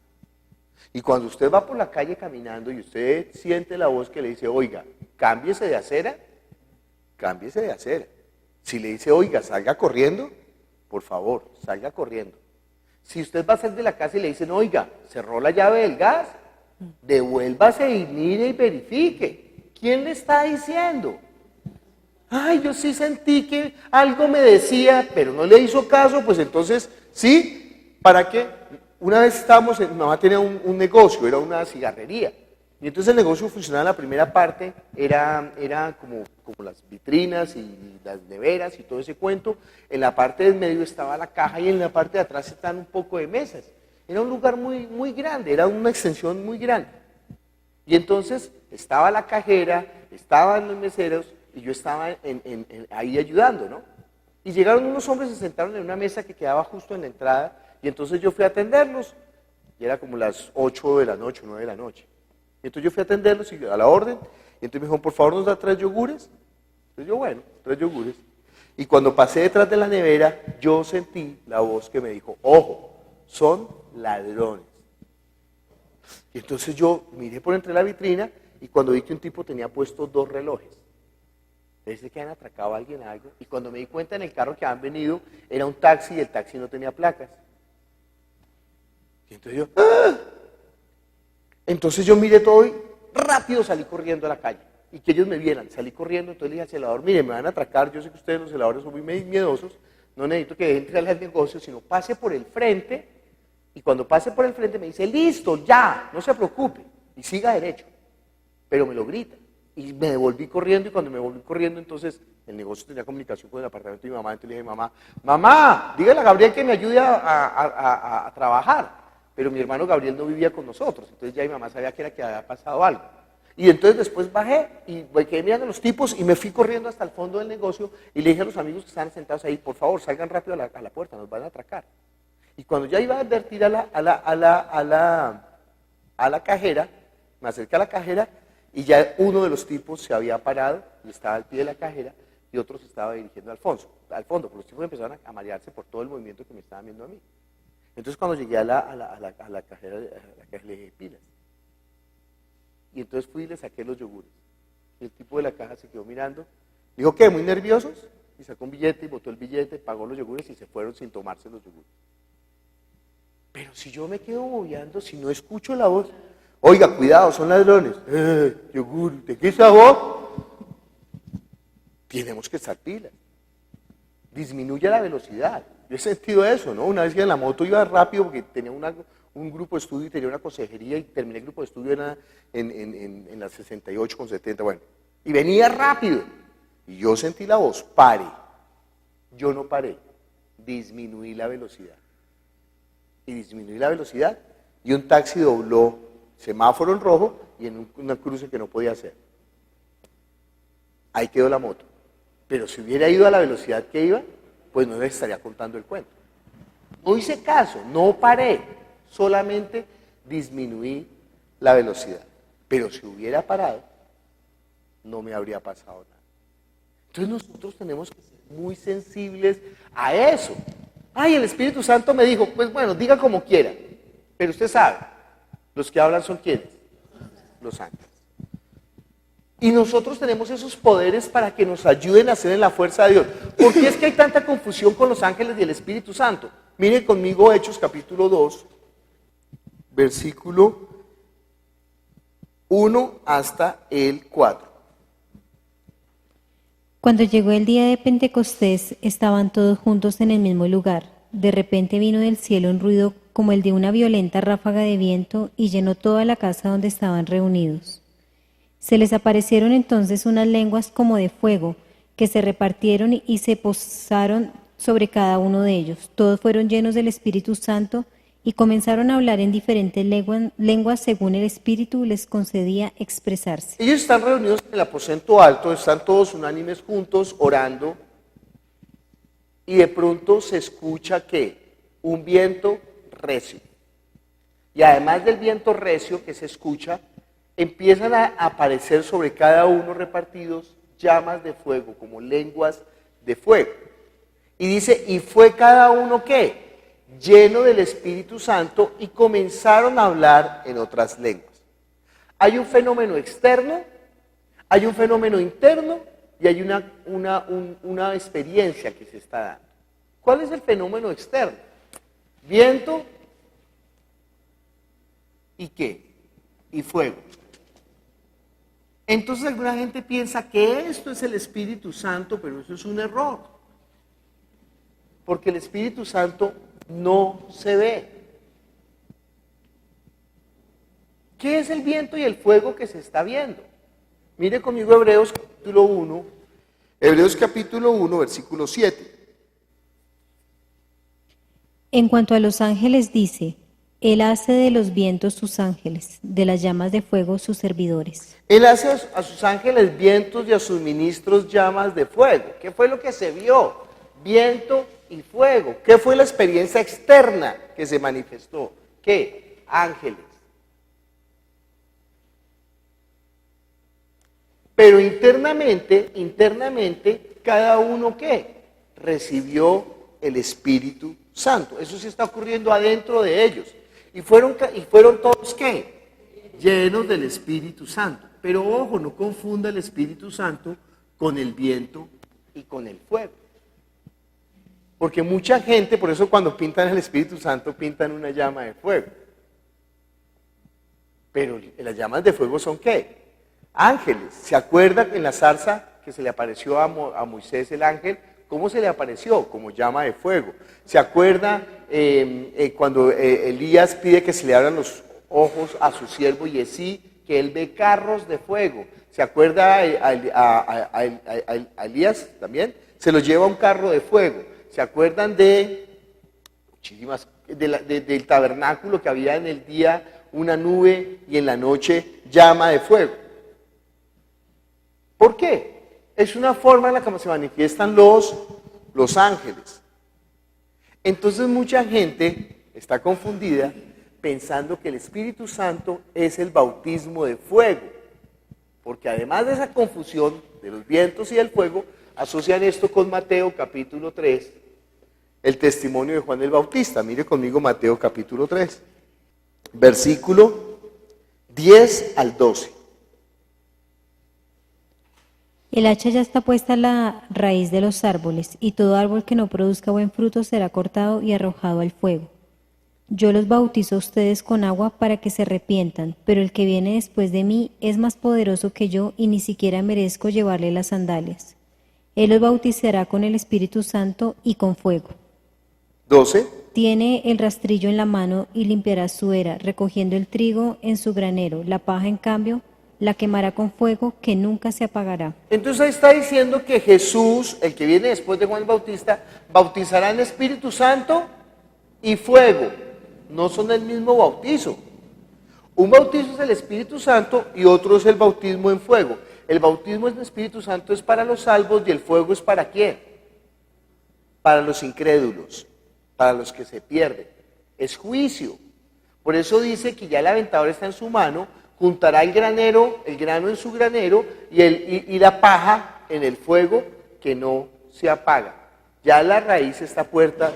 Y cuando usted va por la calle caminando y usted siente la voz que le dice, oiga, cámbiese de acera, cámbiese de acera. Si le dice, oiga, salga corriendo, por favor, salga corriendo. Si usted va a salir de la casa y le dicen, oiga, cerró la llave del gas, devuélvase y mire y verifique. ¿Quién le está diciendo? Ay, yo sí sentí que algo me decía, pero no le hizo caso, pues entonces, ¿sí? ¿Para qué? Una vez mi mamá tenía un negocio, era una cigarrería. Y entonces el negocio funcionaba, la primera parte era como las vitrinas y las neveras y todo ese cuento. En la parte del medio estaba la caja y en la parte de atrás estaban un poco de mesas. Era un lugar muy, muy grande, era una extensión muy grande. Y entonces estaba la cajera, estaban los meseros y yo estaba ahí ayudando, ¿no? Y llegaron unos hombres, se sentaron en una mesa que quedaba justo en la entrada y entonces yo fui a atenderlos. Y era como las 8 de la noche, 9 de la noche. Y entonces yo fui a atenderlos y a la orden, y entonces me dijo, por favor, ¿nos da 3 yogures? Entonces yo, bueno, 3 yogures. Y cuando pasé detrás de la nevera, yo sentí la voz que me dijo, ojo, son ladrones. Y entonces yo miré por entre la vitrina, y cuando vi que un tipo tenía puestos 2 relojes, desde que han atracado a alguien algo, y cuando me di cuenta en el carro que habían venido, era un taxi, y el taxi no tenía placas. Y entonces yo, ¡ah! Entonces yo miré todo y rápido salí corriendo a la calle. Y que ellos me vieran, salí corriendo, entonces le dije al celador, mire, me van a atracar, yo sé que ustedes los celadores son muy miedosos, no necesito que entre al negocio, sino pase por el frente, y cuando pase por el frente me dice, listo, ya, no se preocupe, y siga derecho. Pero me lo grita. Y me devolví corriendo, y cuando me volví corriendo, entonces el negocio tenía comunicación con el apartamento de mi mamá, entonces le dije, mamá, dígale a Gabriel que me ayude a trabajar. Pero mi hermano Gabriel no vivía con nosotros, entonces ya mi mamá sabía que había pasado algo. Y entonces después bajé y quedé mirando a los tipos y me fui corriendo hasta el fondo del negocio y le dije a los amigos que estaban sentados ahí, por favor, salgan rápido a la puerta, nos van a atracar. Y cuando ya iba a advertir a la cajera, me acerqué a la cajera y ya uno de los tipos se había parado y estaba al pie de la cajera y otro se estaba dirigiendo al fondo, porque los tipos empezaron a marearse por todo el movimiento que me estaban viendo a mí. Entonces cuando llegué a la cajera le dije, pilas. Y entonces fui y le saqué los yogures. Y el tipo de la caja se quedó mirando. Dijo, ¿qué? ¿Muy nerviosos? Y sacó un billete y botó el billete, pagó los yogures y se fueron sin tomarse los yogures. Pero si yo me quedo bobeando, si no escucho la voz, oiga, cuidado, son ladrones. Yogur, ¿de qué sabor? Tenemos que estar pilas. Disminuye la velocidad. Yo he sentido eso, ¿no? Una vez que en la moto iba rápido porque tenía un grupo de estudio y tenía una consejería y terminé el grupo de estudio en la 68 con 70, bueno. Y venía rápido. y yo sentí la voz, pare. Yo no paré, disminuí la velocidad. Y disminuí la velocidad y un taxi dobló semáforo en rojo y en una cruce que no podía hacer. Ahí quedó la moto. Pero si hubiera ido a la velocidad que iba, pues no les estaría contando el cuento. No hice caso, no paré, solamente disminuí la velocidad. Pero si hubiera parado, no me habría pasado nada. Entonces nosotros tenemos que ser muy sensibles a eso. Ay, el Espíritu Santo me dijo, pues bueno, diga como quiera. Pero usted sabe, los que hablan son ¿quiénes? Los ángeles. Y nosotros tenemos esos poderes para que nos ayuden a hacer en la fuerza de Dios. ¿Por qué es que hay tanta confusión con los ángeles y el Espíritu Santo? Mire conmigo Hechos capítulo 2, versículo 1 hasta el 4. Cuando llegó el día de Pentecostés, estaban todos juntos en el mismo lugar. De repente vino del cielo un ruido como el de una violenta ráfaga de viento y llenó toda la casa donde estaban reunidos. Se les aparecieron entonces unas lenguas como de fuego, que se repartieron y se posaron sobre cada uno de ellos. Todos fueron llenos del Espíritu Santo y comenzaron a hablar en diferentes lenguas según el Espíritu les concedía expresarse. Ellos están reunidos en el aposento alto, están todos unánimes juntos orando y de pronto se escucha ¿qué? Un viento recio. Y además del viento recio que se escucha, empiezan a aparecer sobre cada uno repartidos llamas de fuego, como lenguas de fuego. Y dice, y fue cada uno ¿qué? Lleno del Espíritu Santo y comenzaron a hablar en otras lenguas. Hay un fenómeno externo, hay un fenómeno interno y hay una experiencia que se está dando. ¿Cuál es el fenómeno externo? Viento y ¿qué? Y fuego. Entonces alguna gente piensa que esto es el Espíritu Santo, pero eso es un error. Porque el Espíritu Santo no se ve. ¿Qué es el viento y el fuego que se está viendo? Mire conmigo Hebreos capítulo 1, versículo 7. En cuanto a los ángeles dice, Él hace de los vientos sus ángeles, de las llamas de fuego sus servidores. Él hace a sus ángeles vientos y a sus ministros llamas de fuego. ¿Qué fue lo que se vio? Viento y fuego. ¿Qué fue la experiencia externa que se manifestó? ¿Qué? Ángeles. Pero internamente, cada uno ¿qué? Recibió el Espíritu Santo. Eso sí está ocurriendo adentro de ellos. Y fueron todos ¿qué? Llenos del Espíritu Santo. Pero ojo, no confunda el Espíritu Santo con el viento y con el fuego. Porque mucha gente, por eso cuando pintan el Espíritu Santo, pintan una llama de fuego. Pero las llamas de fuego son ¿qué? Ángeles. ¿Se acuerdan en la zarza que se le apareció a Moisés el ángel? ¿Cómo se le apareció? Como llama de fuego. ¿Se acuerda cuando Elías pide que se le abran los ojos a su siervo Giezi, que él ve carros de fuego? ¿Se acuerda a Elías también? Se lo lleva un carro de fuego. ¿Se acuerdan del tabernáculo que había en el día una nube y en la noche llama de fuego? ¿Por qué? Es una forma en la que se manifiestan los ángeles. Entonces mucha gente está confundida pensando que el Espíritu Santo es el bautismo de fuego, porque además de esa confusión de los vientos y del fuego, asocian esto con Mateo capítulo 3, el testimonio de Juan el Bautista. Mire conmigo Mateo capítulo 3, versículo 10 al 12. El hacha ya está puesta a la raíz de los árboles, y todo árbol que no produzca buen fruto será cortado y arrojado al fuego. Yo los bautizo a ustedes con agua para que se arrepientan, pero el que viene después de mí es más poderoso que yo y ni siquiera merezco llevarle las sandalias. Él los bautizará con el Espíritu Santo y con fuego. 12. Tiene el rastrillo en la mano y limpiará su era, recogiendo el trigo en su granero, la paja en cambio la quemará con fuego que nunca se apagará. Entonces ahí está diciendo que Jesús, el que viene después de Juan el Bautista, bautizará en Espíritu Santo y fuego. No son el mismo bautizo. Un bautizo es el Espíritu Santo y otro es el bautismo en fuego. El bautismo en Espíritu Santo es para los salvos y el fuego es para ¿quién? Para los incrédulos, para los que se pierden. Es juicio. Por eso dice que ya el aventador está en su mano, juntará el grano en su granero y la paja en el fuego que no se apaga. Ya la raíz está puesta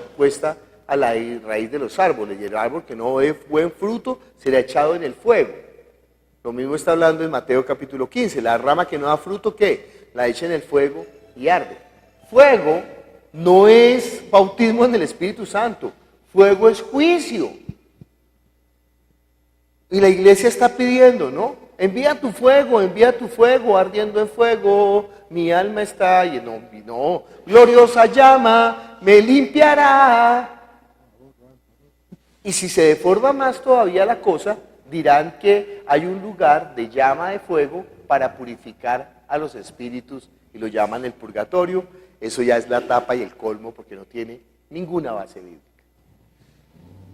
a la raíz de los árboles, y el árbol que no dé buen fruto será echado en el fuego. Lo mismo está hablando en Mateo capítulo 15, la rama que no da fruto, ¿qué? La echa en el fuego y arde. Fuego no es bautismo en el Espíritu Santo, fuego es juicio. Y la iglesia está pidiendo, ¿no? Envía tu fuego, ardiendo en fuego, mi alma está llena. No, gloriosa llama, me limpiará. Y si se deforma más todavía la cosa, dirán que hay un lugar de llama de fuego para purificar a los espíritus y lo llaman el purgatorio. Eso ya es la tapa y el colmo porque no tiene ninguna base bíblica.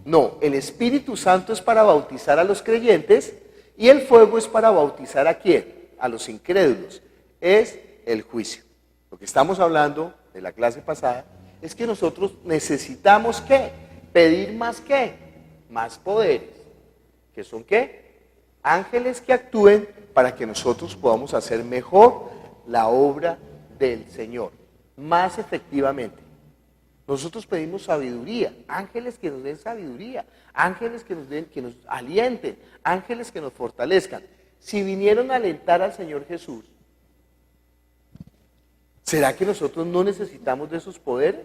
No, el Espíritu Santo es para bautizar a los creyentes y el fuego es para bautizar ¿a quién? A los incrédulos. Es el juicio. Lo que estamos hablando de la clase pasada es que nosotros necesitamos ¿qué? Pedir más ¿qué? Más poderes. ¿Que son qué? Ángeles que actúen para que nosotros podamos hacer mejor la obra del Señor, más efectivamente. Nosotros pedimos sabiduría, ángeles que nos den sabiduría, ángeles que nos alienten, ángeles que nos fortalezcan. Si vinieron a alentar al Señor Jesús, ¿será que nosotros no necesitamos de esos poderes?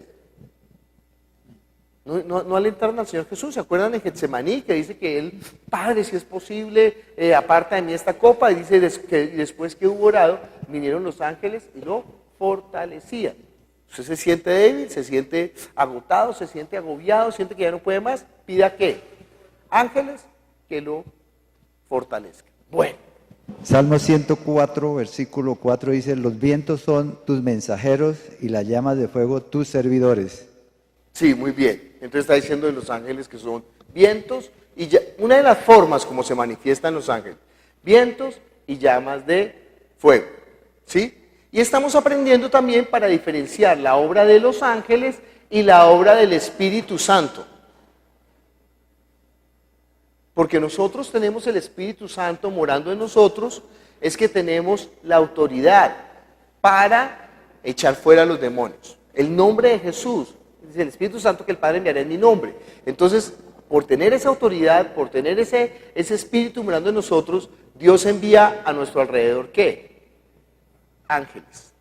No alentaron al Señor Jesús. ¿Se acuerdan de Getsemaní que dice que él, Padre, si es posible, aparta de mí esta copa? Y dice que después que hubo orado, vinieron los ángeles y lo fortalecían. Usted se siente débil, se siente agotado, se siente agobiado, siente que ya no puede más. ¿Pida qué? Ángeles que lo fortalezcan. Bueno. Salmo 104, versículo 4 dice, los vientos son tus mensajeros y las llamas de fuego tus servidores. Sí, muy bien. Entonces está diciendo de los ángeles que son vientos y una de las formas como se manifiestan los ángeles, vientos y llamas de fuego. ¿Sí? Y estamos aprendiendo también para diferenciar la obra de los ángeles y la obra del Espíritu Santo. Porque nosotros tenemos el Espíritu Santo morando en nosotros, es que tenemos la autoridad para echar fuera a los demonios. El nombre de Jesús, dice el Espíritu Santo que el Padre enviará en mi nombre. Entonces, por tener esa autoridad, por tener ese Espíritu morando en nosotros, Dios envía a nuestro alrededor, ¿qué? Ángeles.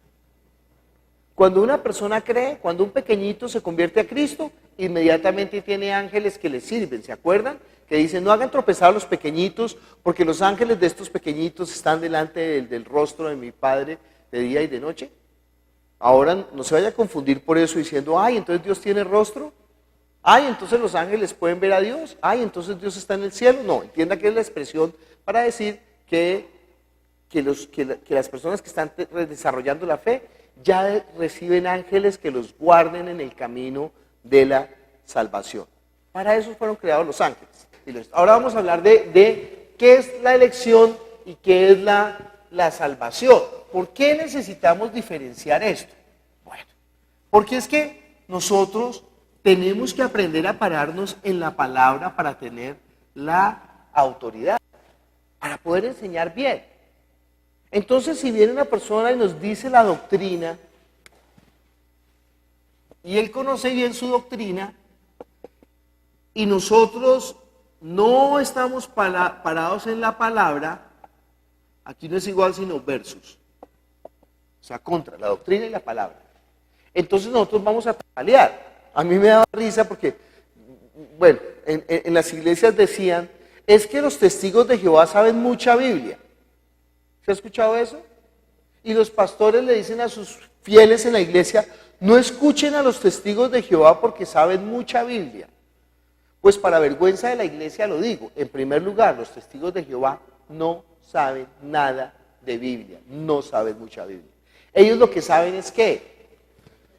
Cuando una persona cree, cuando un pequeñito se convierte a Cristo, inmediatamente tiene ángeles que le sirven, ¿se acuerdan? Que dicen, no hagan tropezar a los pequeñitos, porque los ángeles de estos pequeñitos están delante del rostro de mi Padre de día y de noche. Ahora no se vaya a confundir por eso diciendo, ay, entonces Dios tiene rostro, ay, entonces los ángeles pueden ver a Dios, ay, entonces Dios está en el cielo. No, entienda que es la expresión para decir que las personas que están desarrollando la fe ya reciben ángeles que los guarden en el camino de la salvación. Para eso fueron creados los ángeles. Ahora vamos a hablar de qué es la elección y qué es la salvación. ¿Por qué necesitamos diferenciar esto? Bueno, porque es que nosotros tenemos que aprender a pararnos en la palabra para tener la autoridad, para poder enseñar bien. Entonces, si viene una persona y nos dice la doctrina, y él conoce bien su doctrina, y nosotros no estamos parados en la palabra, aquí no es igual sino versus, o sea, contra la doctrina y la palabra. Entonces nosotros vamos a tambalear. A mí me daba risa porque, bueno, en las iglesias decían, es que los testigos de Jehová saben mucha Biblia. ¿Se ha escuchado eso? Y los pastores le dicen a sus fieles en la iglesia, no escuchen a los testigos de Jehová porque saben mucha Biblia. Pues para vergüenza de la iglesia lo digo, en primer lugar, los testigos de Jehová no saben nada de Biblia, no saben mucha Biblia. Ellos lo que saben es ¿qué?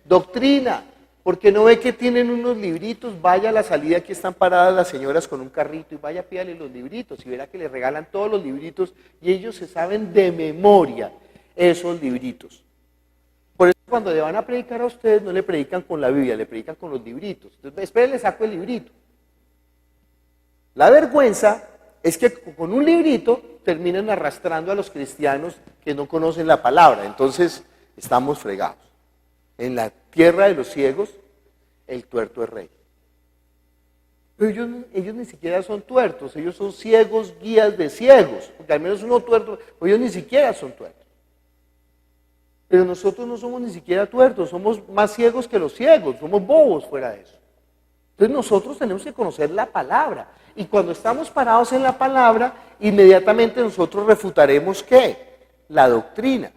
Doctrina. Porque no ve que tienen unos libritos, vaya a la salida, aquí están paradas las señoras con un carrito y vaya, pídale los libritos y verá que les regalan todos los libritos y ellos se saben de memoria esos libritos. Por eso cuando le van a predicar a ustedes no le predican con la Biblia, le predican con los libritos. Entonces, esperen, le saco el librito. La vergüenza es que con un librito terminan arrastrando a los cristianos que no conocen la palabra. Entonces, estamos fregados. En la tierra de los ciegos, el tuerto es rey. Pero ellos ni siquiera son tuertos, ellos son ciegos, guías de ciegos, porque al menos uno tuerto, pues ellos ni siquiera son tuertos. Pero nosotros no somos ni siquiera tuertos, somos más ciegos que los ciegos, somos bobos fuera de eso. Entonces nosotros tenemos que conocer la palabra, y cuando estamos parados en la palabra, inmediatamente nosotros refutaremos ¿qué? La doctrina.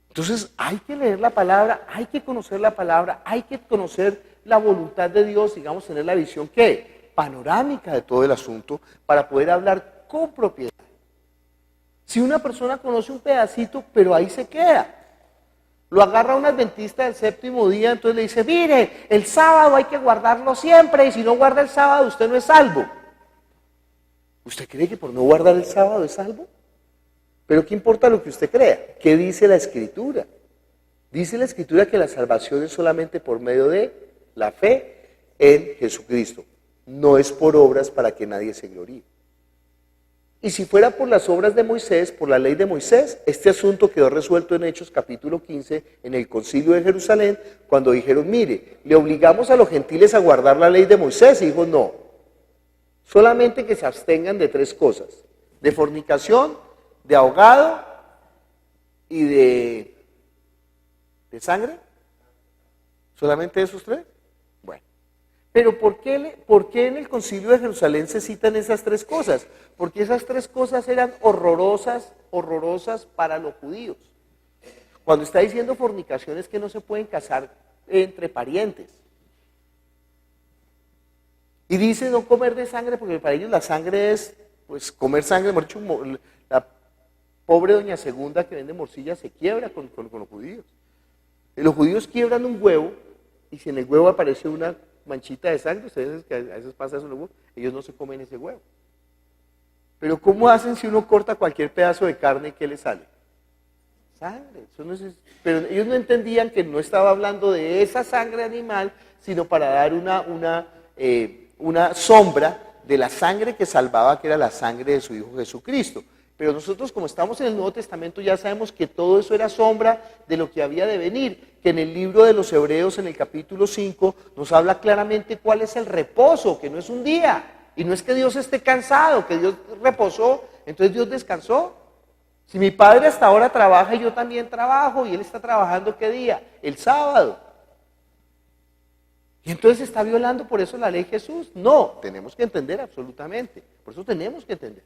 Entonces hay que leer la palabra, hay que conocer la palabra, hay que conocer la voluntad de Dios, digamos, tener la visión, ¿qué? Panorámica de todo el asunto, para poder hablar con propiedad. Si una persona conoce un pedacito, pero ahí se queda, lo agarra un adventista del séptimo día, entonces le dice, mire, el sábado hay que guardarlo siempre, y si no guarda el sábado, usted no es salvo. ¿Usted cree que por no guardar el sábado es salvo? Pero ¿qué importa lo que usted crea? ¿Qué dice la Escritura? Dice la Escritura que la salvación es solamente por medio de la fe en Jesucristo. No es por obras para que nadie se gloríe. Y si fuera por las obras de Moisés, por la ley de Moisés, este asunto quedó resuelto en Hechos capítulo 15, en el concilio de Jerusalén, cuando dijeron, mire, le obligamos a los gentiles a guardar la ley de Moisés. Y dijo, no, solamente que se abstengan de 3 cosas, de fornicación, de ahogado y de sangre. ¿Solamente esos 3? Bueno. Pero ¿por qué en el concilio de Jerusalén se citan esas 3 cosas? Porque esas 3 cosas eran horrorosas para los judíos. Cuando está diciendo fornicación es que no se pueden casar entre parientes. Y dice no comer de sangre porque para ellos la sangre es, pues comer sangre, mejor dicho, la pobre doña Segunda que vende morcilla se quiebra con los judíos. Y los judíos quiebran un huevo y si en el huevo aparece una manchita de sangre, ustedes que a veces pasa eso en los huevos, ellos no se comen ese huevo. Pero ¿cómo hacen si uno corta cualquier pedazo de carne y qué le sale? Sangre. Eso no es, pero ellos no entendían que no estaba hablando de esa sangre animal, sino para dar una sombra de la sangre que salvaba, que era la sangre de su Hijo Jesucristo. Pero nosotros, como estamos en el Nuevo Testamento, ya sabemos que todo eso era sombra de lo que había de venir, que en el libro de los Hebreos, en el capítulo 5, nos habla claramente cuál es el reposo, que no es un día, y no es que Dios esté cansado, que Dios reposó, entonces Dios descansó. Si mi padre hasta ahora trabaja y yo también trabajo, y él está trabajando, ¿qué día? El sábado. Y entonces está violando por eso la ley Jesús. No, tenemos que entender absolutamente, por eso tenemos que entender.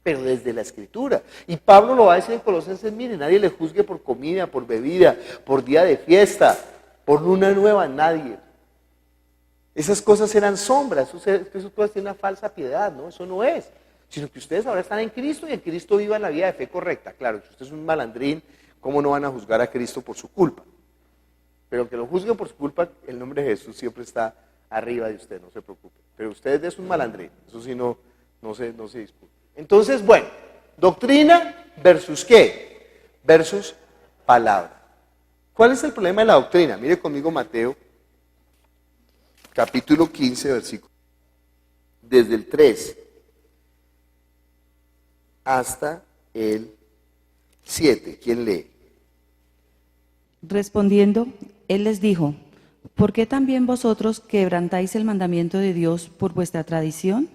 Pero desde la Escritura. Y Pablo lo va a decir en Colosenses, mire, nadie le juzgue por comida, por bebida, por día de fiesta, por luna nueva, nadie. Esas cosas eran sombras, eso puede ser una falsa piedad, ¿no? Eso no es. Sino que ustedes ahora están en Cristo y en Cristo vivan la vida de fe correcta. Claro, si usted es un malandrín, ¿cómo no van a juzgar a Cristo por su culpa? Pero aunque lo juzguen por su culpa, el nombre de Jesús siempre está arriba de usted, no se preocupe. Pero usted es un malandrín, eso sí no se discute. Entonces, bueno, doctrina versus ¿qué? Versus palabra. ¿Cuál es el problema de la doctrina? Mire conmigo Mateo, capítulo 15, versículo, desde el 3 hasta el 7. ¿Quién lee? Respondiendo, él les dijo, ¿por qué también vosotros quebrantáis el mandamiento de Dios por vuestra tradición?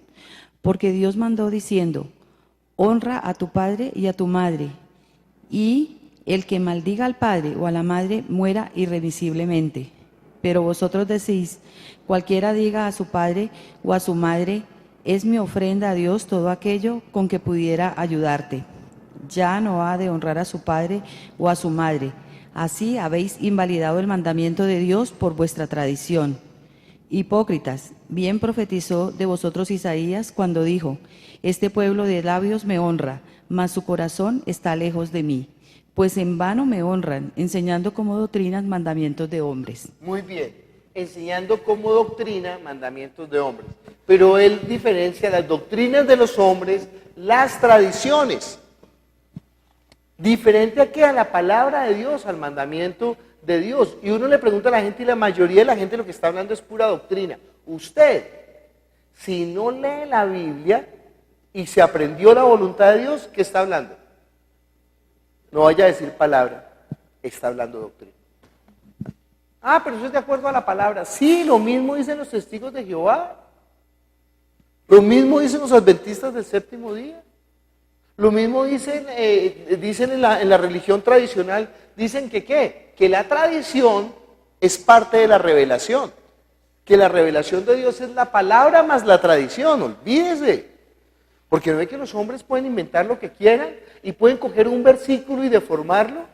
Porque Dios mandó diciendo, honra a tu padre y a tu madre, y el que maldiga al padre o a la madre muera irremisiblemente. Pero vosotros decís, cualquiera diga a su padre o a su madre, es mi ofrenda a Dios todo aquello con que pudiera ayudarte. Ya no ha de honrar a su padre o a su madre. Así habéis invalidado el mandamiento de Dios por vuestra tradición. Hipócritas, bien profetizó de vosotros Isaías cuando dijo, este pueblo de labios me honra, mas su corazón está lejos de mí. Pues en vano me honran, enseñando como doctrinas mandamientos de hombres. Muy bien, enseñando como doctrina mandamientos de hombres. Pero él diferencia las doctrinas de los hombres, las tradiciones. Diferente a que a la palabra de Dios, al mandamiento de Dios. Y uno le pregunta a la gente y la mayoría de la gente lo que está hablando es pura doctrina. Usted, si no lee la Biblia y se aprendió la voluntad de Dios, ¿qué está hablando? No vaya a decir palabra, está hablando doctrina. Ah, pero eso es de acuerdo a la palabra. Sí, lo mismo dicen los testigos de Jehová. Lo mismo dicen los adventistas del séptimo día. Lo mismo dicen en la religión tradicional. Dicen que ¿qué? Que la tradición es parte de la revelación. Que la revelación de Dios es la palabra más la tradición. Olvídese. Porque no ve que los hombres pueden inventar lo que quieran y pueden coger un versículo y deformarlo.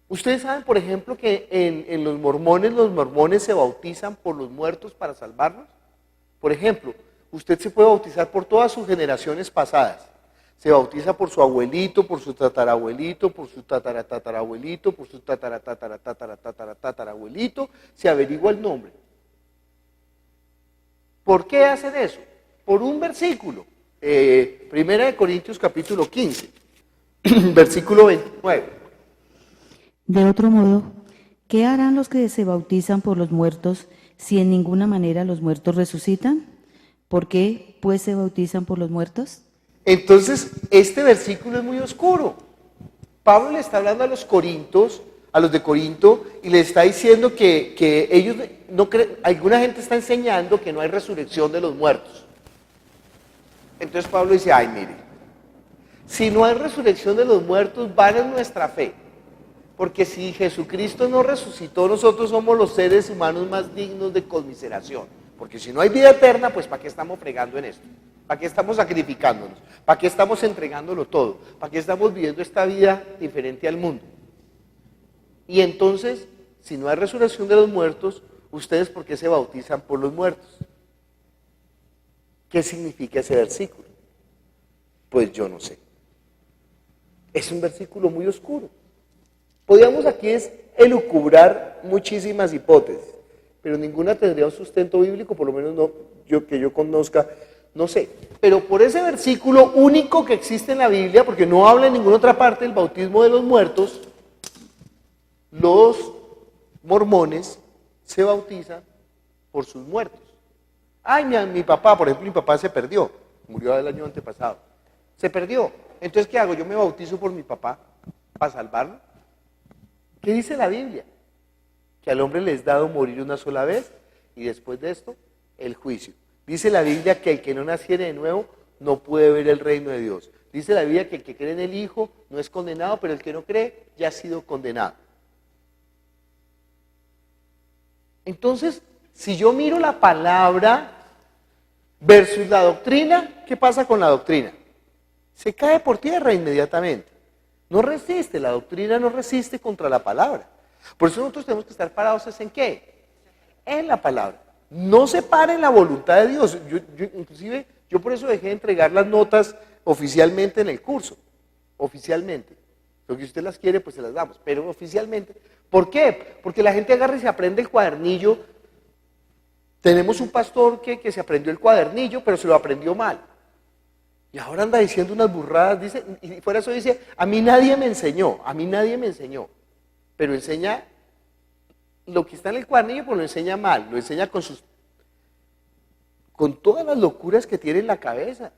Ustedes saben, por ejemplo, que en los mormones se bautizan por los muertos para salvarlos. Por ejemplo, usted se puede bautizar por todas sus generaciones pasadas. Se bautiza por su abuelito, por su tatarabuelito, por su tataratatarabuelito, por su tataratataratataratatarabuelito, se averigua el nombre. ¿Por qué hacen eso? Por un versículo. Primera de Corintios capítulo 15, versículo 29. De otro modo, ¿qué harán los que se bautizan por los muertos si en ninguna manera los muertos resucitan? ¿Por qué, pues, se bautizan por los muertos? Entonces, este versículo es muy oscuro. Pablo le está hablando a los corintios, a los de Corinto, y le está diciendo que ellos no creen, alguna gente está enseñando que no hay resurrección de los muertos. Entonces Pablo dice, ay, mire, si no hay resurrección de los muertos, vana es nuestra fe. Porque si Jesucristo no resucitó, nosotros somos los seres humanos más dignos de conmiseración. Porque si no hay vida eterna, pues ¿para qué estamos fregando en esto? ¿Para qué estamos sacrificándonos? ¿Para qué estamos entregándolo todo? ¿Para qué estamos viviendo esta vida diferente al mundo? Y entonces, si no hay resurrección de los muertos, ¿ustedes por qué se bautizan por los muertos? ¿Qué significa ese versículo? Pues yo no sé. Es un versículo muy oscuro. Podríamos aquí elucubrar muchísimas hipótesis, pero ninguna tendría un sustento bíblico, por lo menos no que yo conozca, no sé. Pero por ese versículo único que existe en la Biblia, porque no habla en ninguna otra parte del bautismo de los muertos, los mormones se bautizan por sus muertos. Ay, mi papá, por ejemplo, mi papá se perdió, murió el año antepasado, se perdió. Entonces, ¿qué hago? Yo me bautizo por mi papá para salvarlo. ¿Qué dice la Biblia? Que al hombre le es dado morir una sola vez y después de esto, el juicio. Dice la Biblia que el que no naciere de nuevo no puede ver el reino de Dios. Dice la Biblia que el que cree en el Hijo no es condenado, pero el que no cree ya ha sido condenado. Entonces, si yo miro la palabra versus la doctrina, ¿qué pasa con la doctrina? Se cae por tierra inmediatamente. No resiste, la doctrina no resiste contra la palabra. Por eso nosotros tenemos que estar parados ¿en qué? En la palabra. No separen la voluntad de Dios. Inclusive, yo por eso dejé de entregar las notas oficialmente en el curso. Oficialmente. Lo que usted las quiere, pues se las damos. Pero oficialmente. ¿Por qué? Porque la gente agarra y se aprende el cuadernillo. Tenemos un pastor que se aprendió el cuadernillo, pero se lo aprendió mal. Y ahora anda diciendo unas burradas, dice, y fuera eso dice, a mí nadie me enseñó. Pero enseña lo que está en el cuadernillo, pues lo enseña mal, lo enseña con todas las locuras que tiene en la cabeza.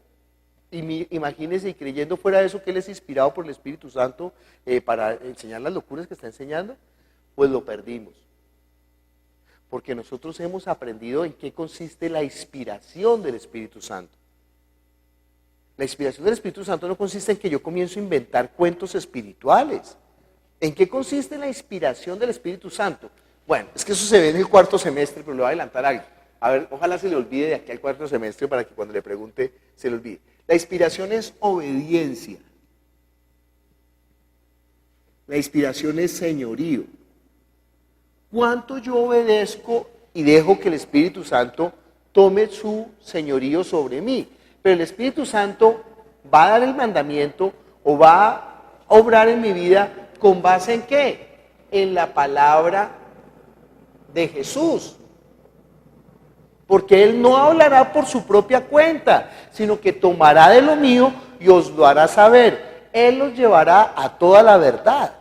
Y imagínense, y creyendo fuera de eso que él es inspirado por el Espíritu Santo para enseñar las locuras que está enseñando, pues lo perdimos. Porque nosotros hemos aprendido en qué consiste la inspiración del Espíritu Santo. La inspiración del Espíritu Santo no consiste en que yo comienzo a inventar cuentos espirituales. ¿En qué consiste la inspiración del Espíritu Santo? Bueno, es que eso se ve en el cuarto semestre, pero le voy a adelantar algo. A ver, ojalá se le olvide de aquí al cuarto semestre para que cuando le pregunte se le olvide. La inspiración es obediencia. La inspiración es señorío. ¿Cuánto yo obedezco y dejo que el Espíritu Santo tome su señorío sobre mí. Pero el Espíritu Santo va a dar el mandamiento o va a obrar en mi vida con base en ¿qué? En la palabra de Jesús. Porque Él no hablará por su propia cuenta, sino que tomará de lo mío y os lo hará saber. Él los llevará a toda la verdad.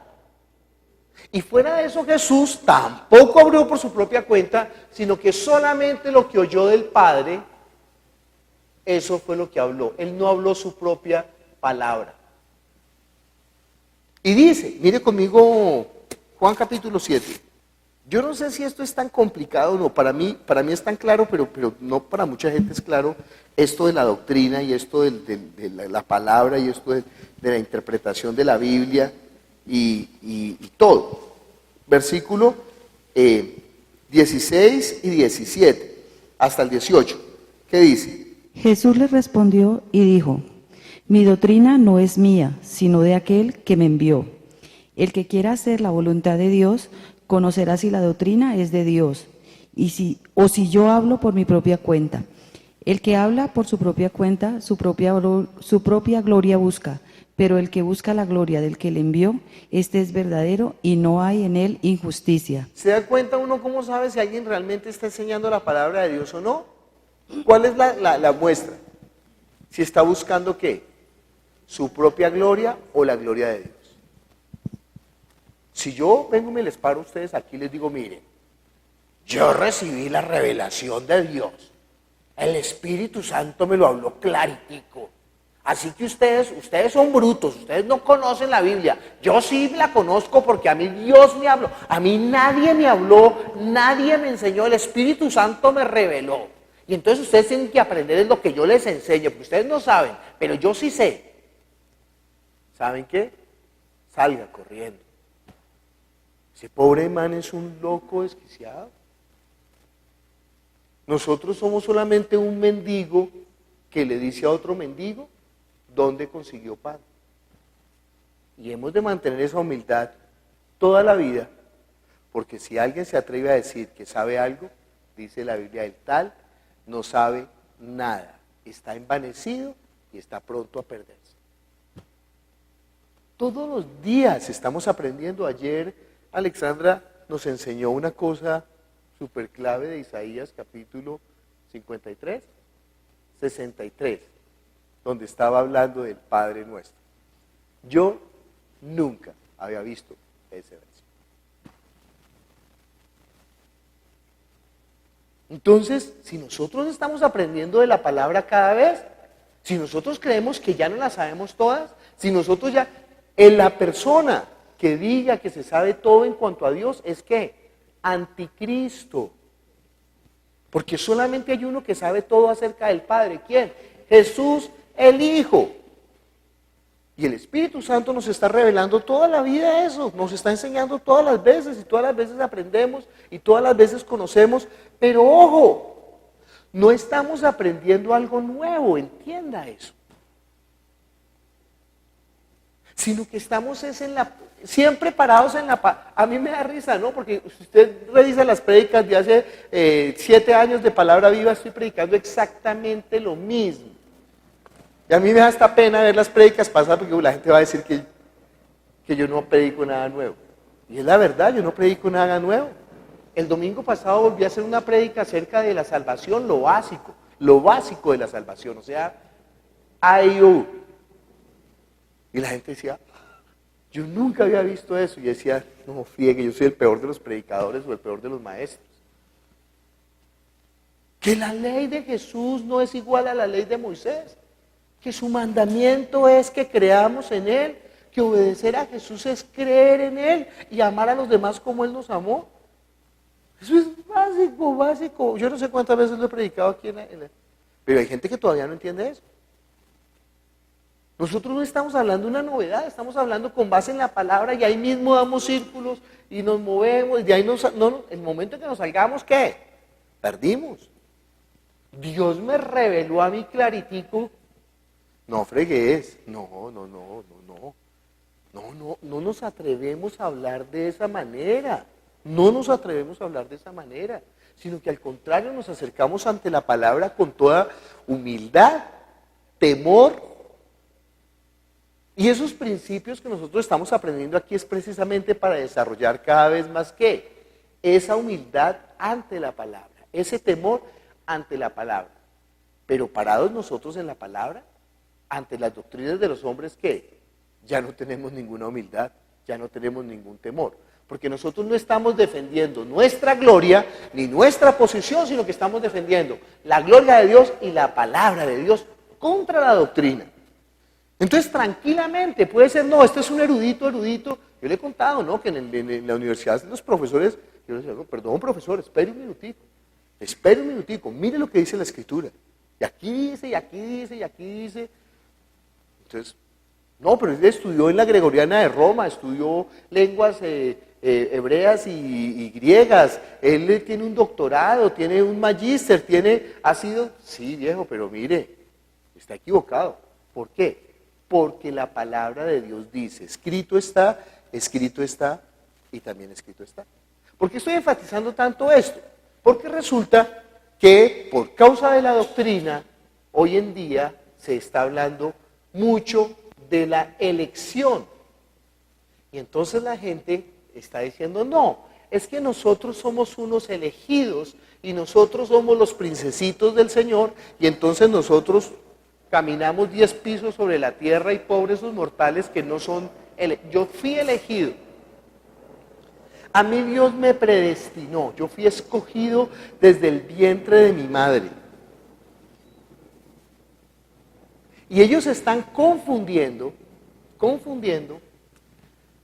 Y fuera de eso, Jesús tampoco habló por su propia cuenta, sino que solamente lo que oyó del Padre, eso fue lo que habló. Él no habló su propia palabra. Y dice, mire conmigo Juan capítulo 7. Yo no sé si esto es tan complicado o no, para mí es tan claro, pero no para mucha gente es claro esto de la doctrina y esto de la palabra y esto de la interpretación de la Biblia y todo. Versículo 16 y 17 hasta el 18. ¿Qué dice? Jesús les respondió y dijo: mi doctrina no es mía, sino de aquel que me envió. El que quiera hacer la voluntad de Dios, conocerá si la doctrina es de Dios, si yo hablo por mi propia cuenta. El que habla por su propia cuenta, su propia gloria busca, pero el que busca la gloria del que le envió, este es verdadero y no hay en él injusticia. ¿Se da cuenta uno cómo sabe si alguien realmente está enseñando la palabra de Dios o no? ¿Cuál es la muestra? Si está buscando ¿qué? ¿Su propia gloria o la gloria de Dios? Si yo vengo y me les paro a ustedes aquí y les digo, miren, yo recibí la revelación de Dios, el Espíritu Santo me lo habló claritico, así que ustedes son brutos, ustedes no conocen la Biblia, yo sí la conozco porque a mí Dios me habló, a mí nadie me habló, nadie me enseñó, el Espíritu Santo me reveló, y entonces ustedes tienen que aprender lo que yo les enseño, porque ustedes no saben, pero yo sí sé. ¿Saben qué? Salga corriendo. Ese pobre man es un loco desquiciado. Nosotros somos solamente un mendigo que le dice a otro mendigo dónde consiguió pan. Y hemos de mantener esa humildad toda la vida, porque si alguien se atreve a decir que sabe algo, dice la Biblia, el tal no sabe nada, está envanecido y está pronto a perderse. Todos los días estamos aprendiendo. Ayer Alexandra nos enseñó una cosa súper clave de Isaías capítulo 53, 63, donde estaba hablando del Padre Nuestro. Yo nunca había visto ese verso. Entonces, si nosotros estamos aprendiendo de la palabra cada vez, si nosotros creemos que ya no la sabemos todas, si nosotros ya, en la persona que diga que se sabe todo en cuanto a Dios, es que anticristo, porque solamente hay uno que sabe todo acerca del Padre. ¿Quién? Jesús el Hijo. Y el Espíritu Santo nos está revelando toda la vida eso, nos está enseñando todas las veces, y todas las veces aprendemos, y todas las veces conocemos, pero ojo, no estamos aprendiendo algo nuevo, entienda eso. Sino que estamos siempre parados en la... A mí me da risa, ¿no? Porque si usted revisa las prédicas de hace 7 años de Palabra Viva, estoy predicando exactamente lo mismo. Y a mí me da hasta pena ver las prédicas pasadas porque la gente va a decir que yo no predico nada nuevo. Y es la verdad, yo no predico nada nuevo. El domingo pasado volví a hacer una prédica acerca de la salvación, lo básico de la salvación, o sea, I.U. Y la gente decía, yo nunca había visto eso. Y decía, no, fíjate, yo soy el peor de los predicadores o el peor de los maestros. Que la ley de Jesús no es igual a la ley de Moisés. Que su mandamiento es que creamos en Él, que obedecer a Jesús es creer en Él y amar a los demás como Él nos amó. Eso es básico. Yo no sé cuántas veces lo he predicado aquí pero hay gente que todavía no entiende eso. Nosotros no estamos hablando de una novedad, estamos hablando con base en la palabra y ahí mismo damos círculos y nos movemos y de ahí el momento en que nos salgamos, ¿qué? Perdimos. Dios me reveló a mí claritico. No fregues, no nos atrevemos a hablar de esa manera. no nos atrevemos a hablar de esa manera, sino que al contrario nos acercamos ante la palabra con toda humildad, temor. Y esos principios que nosotros estamos aprendiendo aquí es precisamente para desarrollar cada vez más esa humildad ante la palabra, ese temor ante la palabra. Pero parados nosotros en la palabra, ante las doctrinas de los hombres, ya no tenemos ninguna humildad, ya no tenemos ningún temor. Porque nosotros no estamos defendiendo nuestra gloria ni nuestra posición, sino que estamos defendiendo la gloria de Dios y la palabra de Dios contra la doctrina. Entonces, tranquilamente, puede ser, no, este es un erudito. Yo le he contado, ¿no?, que en la universidad los profesores, yo les digo, perdón, profesor, espere un minutico, mire lo que dice la Escritura. Y aquí dice, y aquí dice, y aquí dice. Entonces, no, pero él estudió en la Gregoriana de Roma, estudió lenguas hebreas y griegas, él tiene un doctorado, tiene un magíster, ha sido, sí viejo, pero mire, está equivocado. ¿Por qué? Porque la palabra de Dios dice, escrito está y también escrito está. ¿Por qué estoy enfatizando tanto esto? Porque resulta que por causa de la doctrina, hoy en día se está hablando mucho de la elección. Y entonces la gente está diciendo, no, es que nosotros somos unos elegidos y nosotros somos los princesitos del Señor y entonces nosotros caminamos 10 pisos sobre la tierra y pobres sus mortales que no son, yo fui elegido. A mí Dios me predestinó, yo fui escogido desde el vientre de mi madre. Y ellos están confundiendo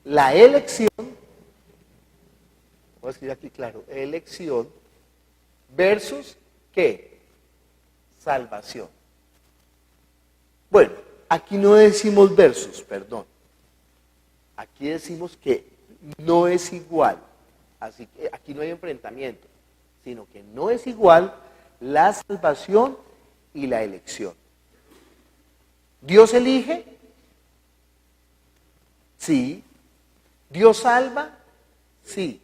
la elección, voy a escribir aquí claro, elección versus ¿qué? Salvación. Bueno, aquí no decimos versus, perdón. Aquí decimos que no es igual, así que aquí no hay enfrentamiento, sino que no es igual la salvación y la elección. ¿Dios elige? Sí. ¿Dios salva? Sí.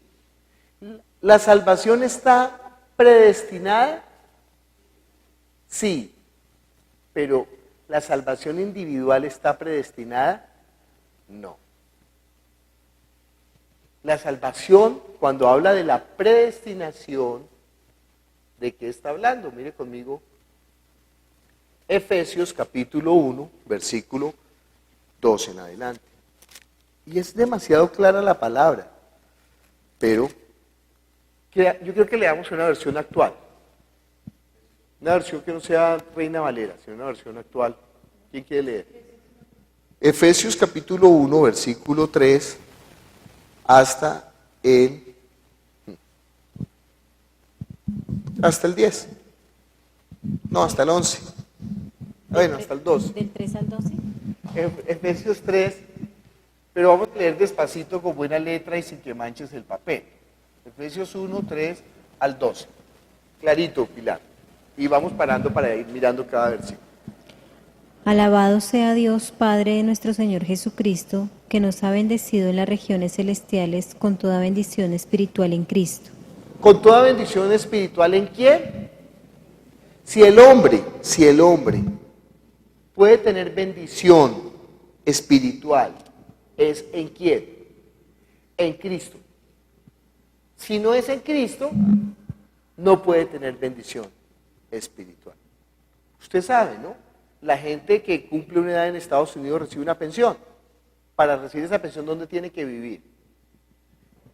¿La salvación está predestinada? Sí. Pero ¿la salvación individual está predestinada? No. La salvación, cuando habla de la predestinación, ¿de qué está hablando? Mire conmigo, Efesios capítulo 1, versículo 12 en adelante. Y es demasiado clara la palabra, pero yo creo que leamos una versión actual. Una versión que no sea Reina Valera, sino una versión actual. ¿Quién quiere leer? Efesios capítulo 1, versículo 3, hasta el 10. No, hasta el 11. Bueno, hasta el 12. ¿Del 3 al 12? Efesios 3, pero vamos a leer despacito con buena letra y sin que manches el papel. Efesios 1, 3 al 12. Clarito, Pilar. Y vamos parando para ir mirando cada versículo. Alabado sea Dios, Padre de nuestro Señor Jesucristo, que nos ha bendecido en las regiones celestiales con toda bendición espiritual en Cristo. ¿Con toda bendición espiritual en quién? Si el hombre puede tener bendición espiritual, ¿es en quién? En Cristo. Si no es en Cristo, no puede tener bendición espiritual. Usted sabe, ¿no? La gente que cumple una edad en Estados Unidos recibe una pensión. Para recibir esa pensión, ¿dónde tiene que vivir?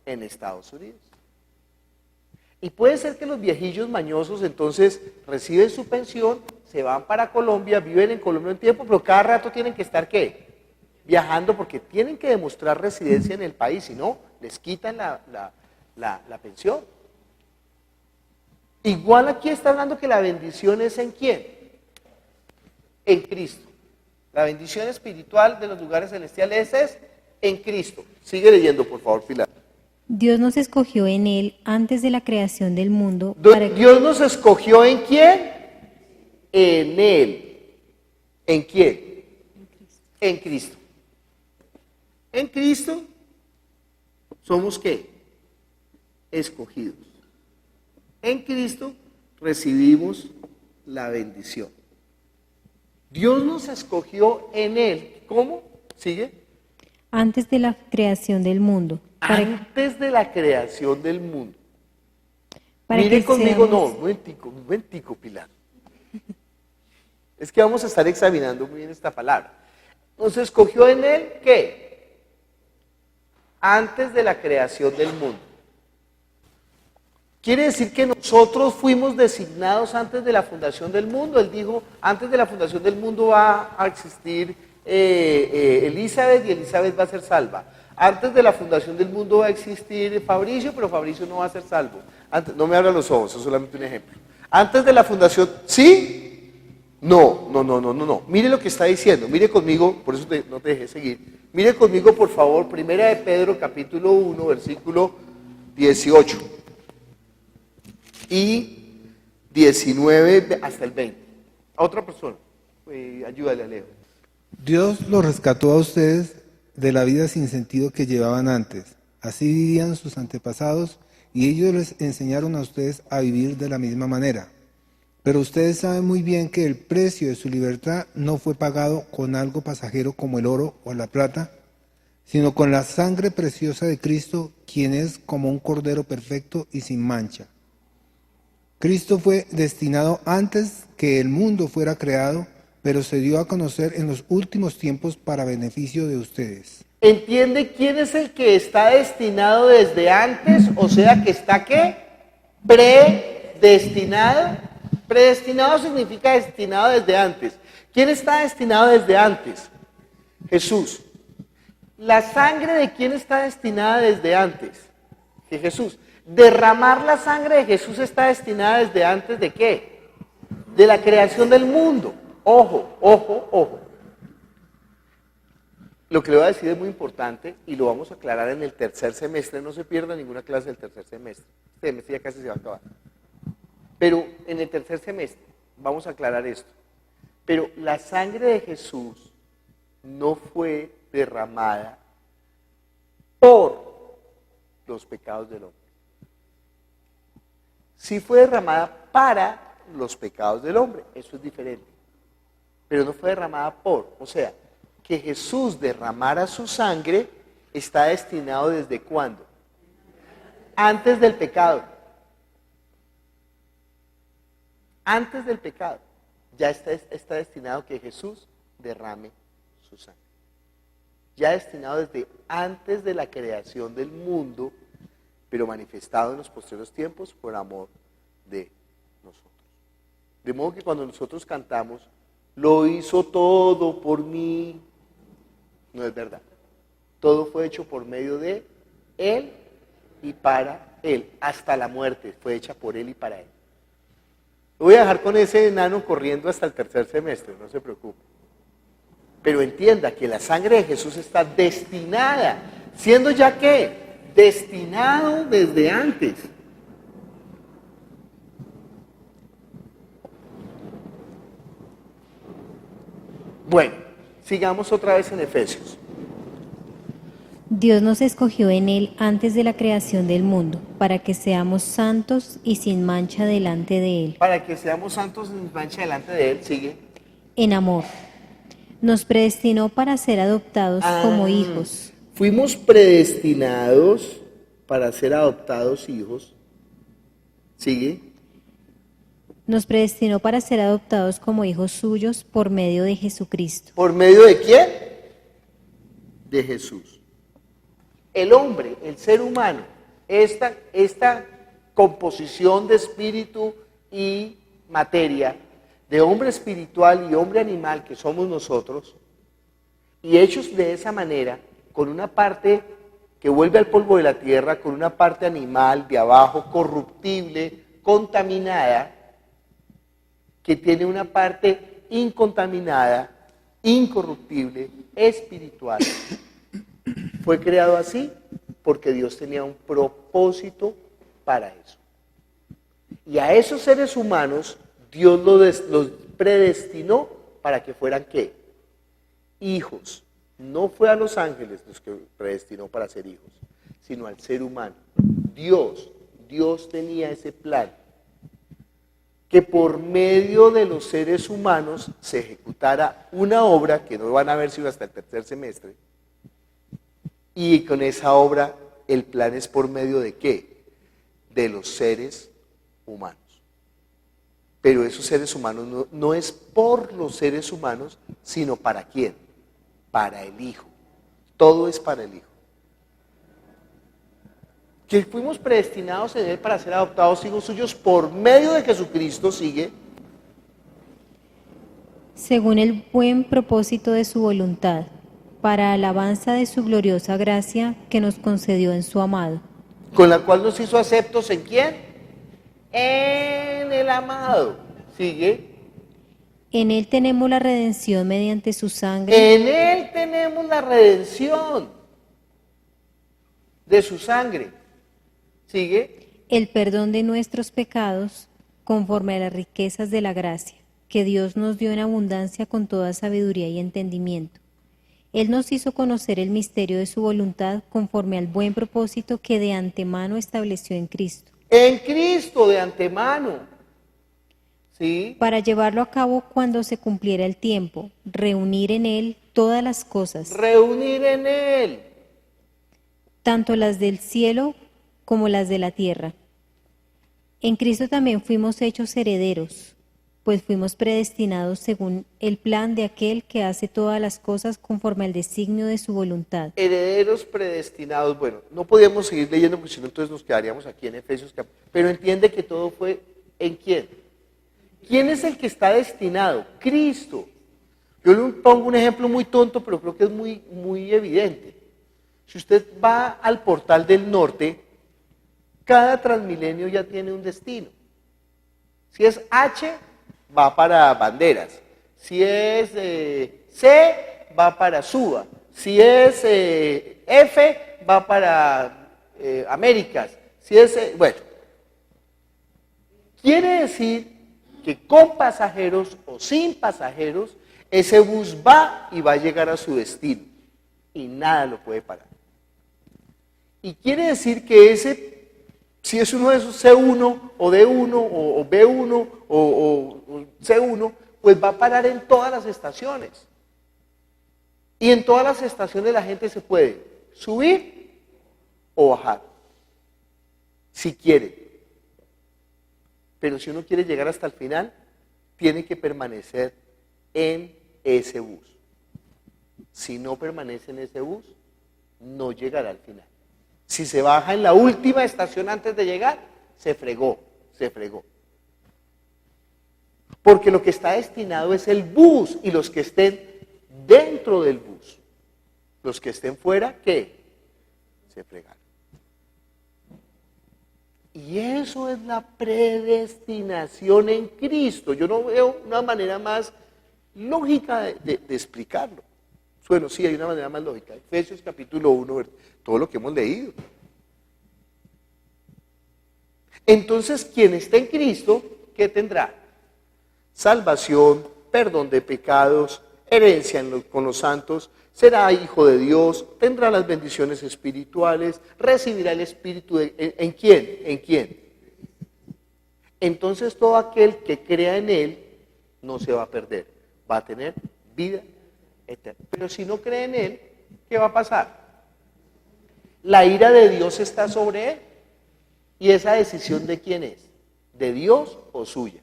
En Estados Unidos. Y puede ser que los viejillos mañosos entonces reciben su pensión, se van para Colombia, viven en Colombia un tiempo, pero cada rato tienen que estar ¿qué? Viajando porque tienen que demostrar residencia en el país, si no, les quitan la pensión. Igual aquí está hablando que la bendición es ¿en quién? En Cristo. La bendición espiritual de los lugares celestiales es en Cristo. Sigue leyendo, por favor, Pilar. Dios nos escogió en Él antes de la creación del mundo. ¿Dios nos escogió en quién? En Él. ¿En quién? En Cristo. En Cristo somos ¿qué? escogidos. En Cristo recibimos la bendición. Dios nos escogió en Él. ¿Cómo? ¿Sigue? Antes de la creación del mundo. Antes de la creación del mundo. Para Mire que conmigo, seamos- un momentico, Pilar. Es que vamos a estar examinando muy bien esta palabra. Nos escogió en Él, ¿qué? Antes de la creación del mundo. Quiere decir que nosotros fuimos designados antes de la fundación del mundo. Él dijo, antes de la fundación del mundo va a existir Elizabeth y Elizabeth va a ser salva. Antes de la fundación del mundo va a existir Fabricio, pero Fabricio no va a ser salvo. No me abra los ojos, eso es solamente un ejemplo. Antes de la fundación, ¿sí? No. Mire lo que está diciendo, mire conmigo, por eso no te dejé seguir. Mire conmigo, por favor, Primera de Pedro, capítulo 1, versículo 18. Y 19 hasta el 20. A otra persona. Ayúdale a Leo. Dios los rescató a ustedes de la vida sin sentido que llevaban antes. Así vivían sus antepasados y ellos les enseñaron a ustedes a vivir de la misma manera. Pero ustedes saben muy bien que el precio de su libertad no fue pagado con algo pasajero como el oro o la plata, sino con la sangre preciosa de Cristo, quien es como un cordero perfecto y sin mancha. Cristo fue destinado antes que el mundo fuera creado, pero se dio a conocer en los últimos tiempos para beneficio de ustedes. ¿Entiende quién es el que está destinado desde antes? O sea, que está ¿qué? Predestinado. Predestinado significa destinado desde antes. ¿Quién está destinado desde antes? Jesús. ¿La sangre de quién está destinada desde antes? De Jesús. Derramar la sangre de Jesús está destinada desde antes ¿de qué? De la creación del mundo. Ojo. Lo que le voy a decir es muy importante y lo vamos a aclarar en el tercer semestre. No se pierda ninguna clase del tercer semestre. Este semestre ya casi se va a acabar. Pero en el tercer semestre vamos a aclarar esto. Pero la sangre de Jesús no fue derramada por los pecados del hombre. Sí fue derramada para los pecados del hombre, eso es diferente. Pero no fue derramada por, o sea, que Jesús derramara su sangre está destinado ¿desde cuándo? Antes del pecado. Antes del pecado. Ya está destinado que Jesús derrame su sangre. Ya destinado desde antes de la creación del mundo, pero manifestado en los posteriores tiempos por amor de nosotros. De modo que cuando nosotros cantamos, lo hizo todo por mí, no es verdad. Todo fue hecho por medio de Él y para Él. Hasta la muerte fue hecha por Él y para Él. Lo voy a dejar con ese enano corriendo hasta el tercer semestre, no se preocupe. Pero entienda que la sangre de Jesús está destinada, siendo ya que destinado desde antes. Bueno, sigamos otra vez en Efesios. Dios nos escogió en Él antes de la creación del mundo, para que seamos santos y sin mancha delante de Él. Para que seamos santos sin mancha delante de Él, sigue. En amor. Nos predestinó para ser adoptados como hijos. Fuimos predestinados para ser adoptados hijos. Sigue. Nos predestinó para ser adoptados como hijos suyos por medio de Jesucristo. ¿Por medio de quién? De Jesús. El hombre, el ser humano, esta composición de espíritu y materia, de hombre espiritual y hombre animal que somos nosotros, y hechos de esa manera, con una parte que vuelve al polvo de la tierra, con una parte animal de abajo, corruptible, contaminada, que tiene una parte incontaminada, incorruptible, espiritual. Fue creado así porque Dios tenía un propósito para eso. Y a esos seres humanos Dios los predestinó para que fueran ¿qué? Hijos. No fue a los ángeles los que predestinó para ser hijos, sino al ser humano. Dios Dios tenía ese plan, que por medio de los seres humanos se ejecutara una obra que no van a ver sino hasta el tercer semestre, y con esa obra el plan es por medio de ¿qué? De los seres humanos. Pero esos seres humanos no es por los seres humanos, sino ¿para quién? Para el Hijo. Todo es para el Hijo. Que fuimos predestinados en Él para ser adoptados hijos suyos por medio de Jesucristo, sigue. Según el buen propósito de su voluntad, para alabanza de su gloriosa gracia que nos concedió en su amado. Con la cual nos hizo aceptos ¿en quién? En el amado. Sigue. En Él tenemos la redención mediante su sangre. En Él tenemos la redención de su sangre. Sigue. El perdón de nuestros pecados conforme a las riquezas de la gracia que Dios nos dio en abundancia con toda sabiduría y entendimiento. Él nos hizo conocer el misterio de su voluntad conforme al buen propósito que de antemano estableció en Cristo. En Cristo de antemano. ¿Sí? Para llevarlo a cabo cuando se cumpliera el tiempo, reunir en Él todas las cosas. Reunir en Él. Tanto las del cielo como las de la tierra. En Cristo también fuimos hechos herederos, pues fuimos predestinados según el plan de aquel que hace todas las cosas conforme al designio de su voluntad. Herederos predestinados. Bueno, no podíamos seguir leyendo porque si no entonces nos quedaríamos aquí en Efesios. Pero entiende que todo fue ¿en quién? ¿Quién es el que está destinado? Cristo. Yo le pongo un ejemplo muy tonto, pero creo que es muy evidente. Si usted va al Portal del Norte, cada Transmilenio ya tiene un destino. Si es H, va para Banderas. Si es C, va para Suba. Si es F, va para Américas. Si es, bueno, quiere decir que con pasajeros o sin pasajeros, ese bus va y va a llegar a su destino y nada lo puede parar. Y quiere decir que ese, si es uno de esos C1 o D1 o B1 o C1, pues va a parar en todas las estaciones. Y en todas las estaciones la gente se puede subir o bajar, si quiere. Pero si uno quiere llegar hasta el final, tiene que permanecer en ese bus. Si no permanece en ese bus, no llegará al final. Si se baja en la última estación antes de llegar, se fregó. Porque lo que está destinado es el bus y los que estén dentro del bus. Los que estén fuera, ¿qué? Se fregaron. Y eso es la predestinación en Cristo. Yo no veo una manera más lógica de explicarlo. Bueno, sí, hay una manera más lógica. Efesios capítulo 1, todo lo que hemos leído. Entonces, quien está en Cristo, ¿qué tendrá? Salvación, perdón de pecados, herencia con los santos, será hijo de Dios, tendrá las bendiciones espirituales, recibirá el Espíritu ¿en quién? ¿En quién? Entonces todo aquel que crea en Él no se va a perder, va a tener vida eterna. Pero si no cree en Él, ¿qué va a pasar? La ira de Dios está sobre Él. ¿Y esa decisión de quién es? ¿De Dios o suya?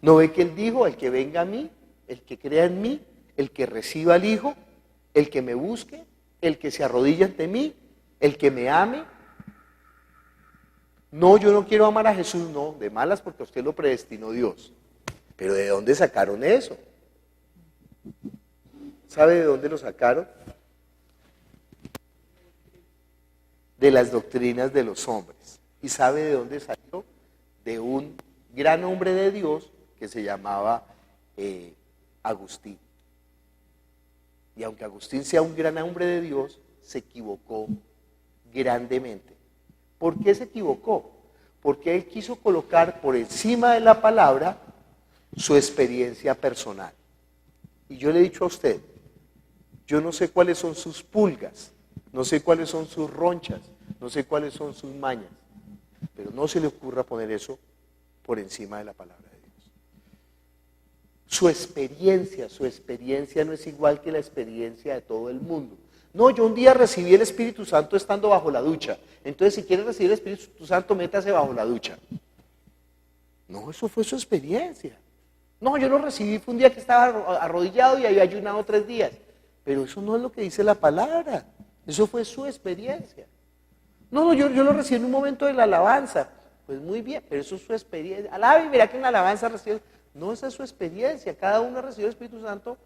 ¿No ve que Él dijo, el que venga a mí, el que crea en mí, el que reciba al Hijo, el que me busque, el que se arrodilla ante mí, el que me ame? No, yo no quiero amar a Jesús, no, de malas porque a usted lo predestinó Dios. Pero ¿de dónde sacaron eso? ¿Sabe de dónde lo sacaron? De las doctrinas de los hombres. ¿Y sabe de dónde salió? De un gran hombre de Dios que se llamaba Agustín. Y aunque Agustín sea un gran hombre de Dios, se equivocó grandemente. ¿Por qué se equivocó? Porque él quiso colocar por encima de la palabra su experiencia personal. Y yo le he dicho a usted, yo no sé cuáles son sus pulgas, no sé cuáles son sus ronchas, no sé cuáles son sus mañas, pero no se le ocurra poner eso por encima de la palabra de Dios. Su experiencia no es igual que la experiencia de todo el mundo. No, yo un día recibí el Espíritu Santo estando bajo la ducha. Entonces, si quiere recibir el Espíritu Santo, métase bajo la ducha. No, eso fue su experiencia. No, yo lo recibí, fue un día que estaba arrodillado y había ayunado 3 días. Pero eso no es lo que dice la palabra. Eso fue su experiencia. No, yo lo recibí en un momento de la alabanza. Pues muy bien, pero eso es su experiencia. Alabe y verá que en la alabanza recibe. No, esa es su experiencia. Cada uno recibe el Espíritu Santo.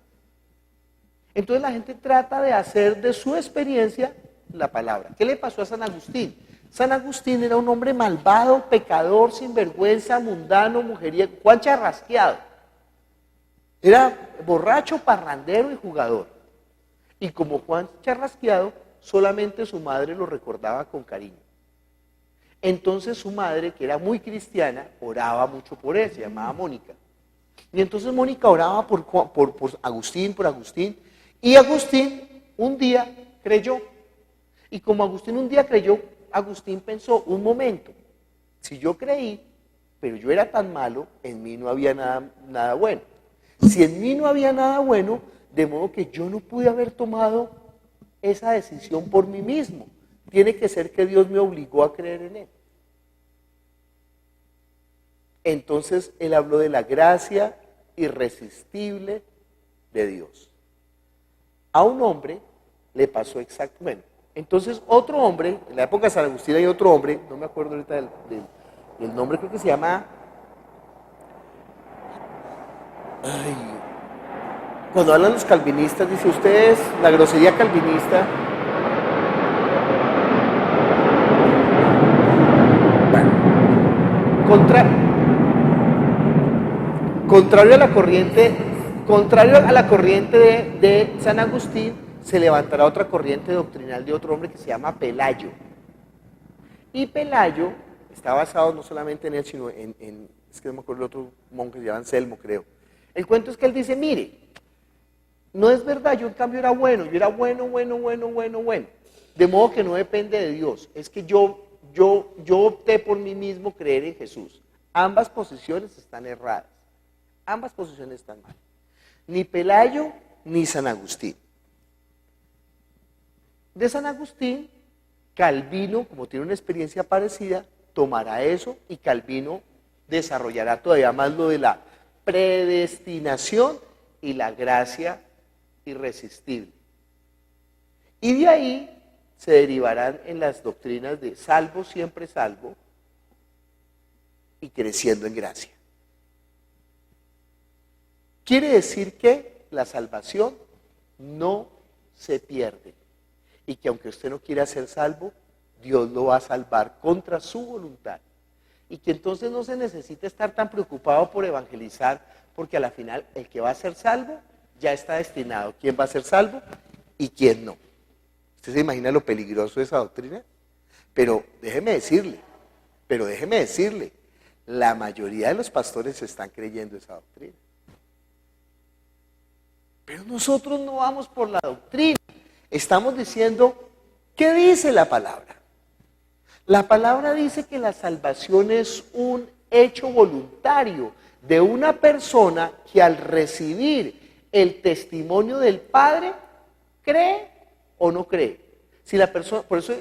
Entonces la gente trata de hacer de su experiencia la palabra. ¿Qué le pasó a San Agustín? San Agustín era un hombre malvado, pecador, sinvergüenza, mundano, mujeriego, Juan charrasqueado. Era borracho, parrandero y jugador. Y como Juan charrasqueado, solamente su madre lo recordaba con cariño. Entonces su madre, que era muy cristiana, oraba mucho por él, se llamaba Mónica. Y entonces Mónica oraba por Agustín, y Agustín un día creyó. Y como Agustín un día creyó, Agustín pensó, un momento, si yo creí, pero yo era tan malo, en mí no había nada bueno. Si en mí no había nada bueno, de modo que yo no pude haber tomado esa decisión por mí mismo. Tiene que ser que Dios me obligó a creer en él. Entonces él habló de la gracia irresistible de Dios. A un hombre le pasó exactamente. Entonces otro hombre, en la época de San Agustín hay otro hombre, no me acuerdo ahorita del nombre, creo que se llama... Cuando hablan los calvinistas, dice, ustedes, la grosería calvinista... Contrario a la corriente de San Agustín, se levantará otra corriente doctrinal de otro hombre que se llama Pelayo. Y Pelayo está basado no solamente en él, sino es que no me acuerdo el otro monje que se llama Anselmo, creo. El cuento es que él dice, mire, no es verdad, yo en cambio era bueno, yo era bueno. De modo que no depende de Dios, es que yo opté por mí mismo creer en Jesús. Ambas posiciones están erradas, ambas posiciones están mal. Ni Pelayo ni San Agustín. De San Agustín, Calvino, como tiene una experiencia parecida, tomará eso y Calvino desarrollará todavía más lo de la predestinación y la gracia irresistible. Y de ahí se derivarán en las doctrinas de salvo, siempre salvo, y creciendo en gracia. Quiere decir que la salvación no se pierde, y que aunque usted no quiera ser salvo, Dios lo va a salvar contra su voluntad. Y que entonces no se necesita estar tan preocupado por evangelizar, porque a la final el que va a ser salvo ya está destinado. ¿Quién va a ser salvo y quién no? ¿Usted se imagina lo peligroso de esa doctrina? Pero déjeme decirle, la mayoría de los pastores están creyendo esa doctrina. Pero nosotros no vamos por la doctrina. Estamos diciendo, ¿qué dice la palabra? La palabra dice que la salvación es un hecho voluntario de una persona que al recibir el testimonio del Padre, cree o no cree. Si la persona, por eso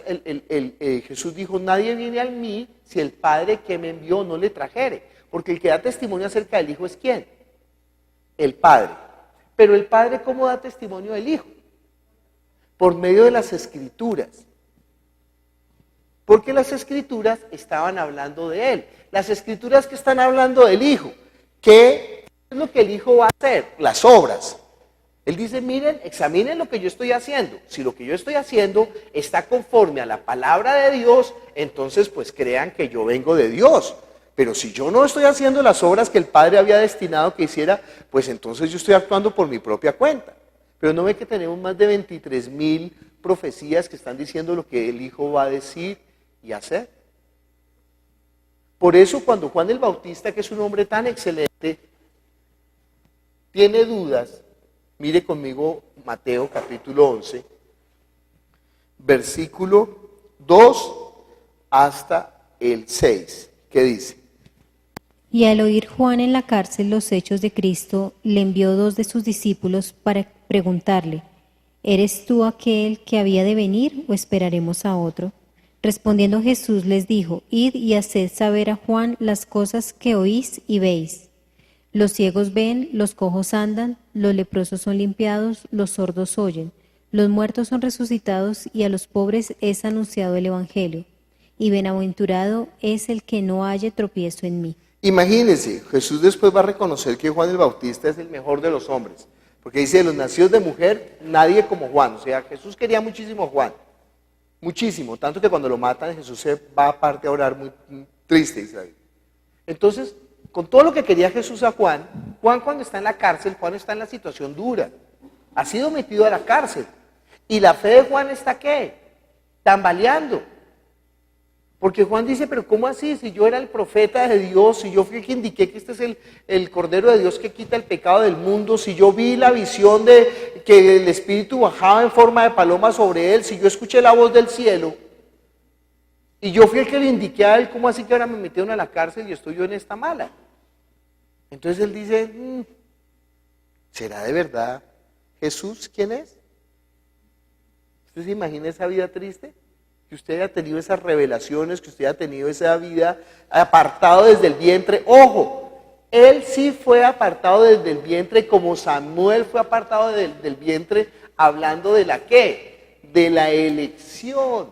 Jesús dijo, nadie viene a mí si el Padre que me envió no le trajere. Porque el que da testimonio acerca del Hijo es ¿quién? El Padre. Pero el Padre, ¿cómo da testimonio del Hijo? Por medio de las Escrituras. Porque las Escrituras estaban hablando de Él. Las Escrituras que están hablando del Hijo. ¿Qué es lo que el Hijo va a hacer? Las obras. Él dice, miren, examinen lo que yo estoy haciendo. Si lo que yo estoy haciendo está conforme a la palabra de Dios, entonces pues crean que yo vengo de Dios. Pero si yo no estoy haciendo las obras que el Padre había destinado que hiciera, pues entonces yo estoy actuando por mi propia cuenta. Pero no ve que tenemos más de 23,000 profecías que están diciendo lo que el Hijo va a decir y hacer. Por eso cuando Juan el Bautista, que es un hombre tan excelente, tiene dudas, mire conmigo Mateo capítulo 11, versículo 2 hasta el 6, ¿qué dice? Y al oír Juan en la cárcel los hechos de Cristo, le envió 2 de sus discípulos para preguntarle, ¿eres tú aquel que había de venir o esperaremos a otro? Respondiendo Jesús les dijo, id y haced saber a Juan las cosas que oís y veis. Los ciegos ven, los cojos andan, los leprosos son limpiados, los sordos oyen, los muertos son resucitados y a los pobres es anunciado el Evangelio. Y bienaventurado es el que no haya tropiezo en mí. Imagínense, Jesús después va a reconocer que Juan el Bautista es el mejor de los hombres, porque dice, de los nacidos de mujer, nadie como Juan. O sea, Jesús quería muchísimo a Juan, muchísimo, tanto que cuando lo matan, Jesús se va aparte a orar muy triste, Israel. Entonces, con todo lo que quería Jesús a Juan, Juan cuando está en la cárcel, Juan está en la situación dura, ha sido metido a la cárcel, y la fe de Juan está, ¿qué? Tambaleando. Porque Juan dice, pero ¿cómo así? Si yo era el profeta de Dios, si yo fui el que indiqué que este es el Cordero de Dios que quita el pecado del mundo, si yo vi la visión de que el Espíritu bajaba en forma de paloma sobre él, si yo escuché la voz del cielo, y yo fui el que le indiqué a él, ¿cómo así que ahora me metieron a la cárcel y estoy yo en esta mala? Entonces él dice, ¿será de verdad Jesús quién es? ¿Usted se imagina esa vida triste? Que usted haya tenido esas revelaciones, que usted haya tenido esa vida apartado desde el vientre. ¡Ojo! Él sí fue apartado desde el vientre como Samuel fue apartado del vientre, hablando de la ¿qué? De la elección.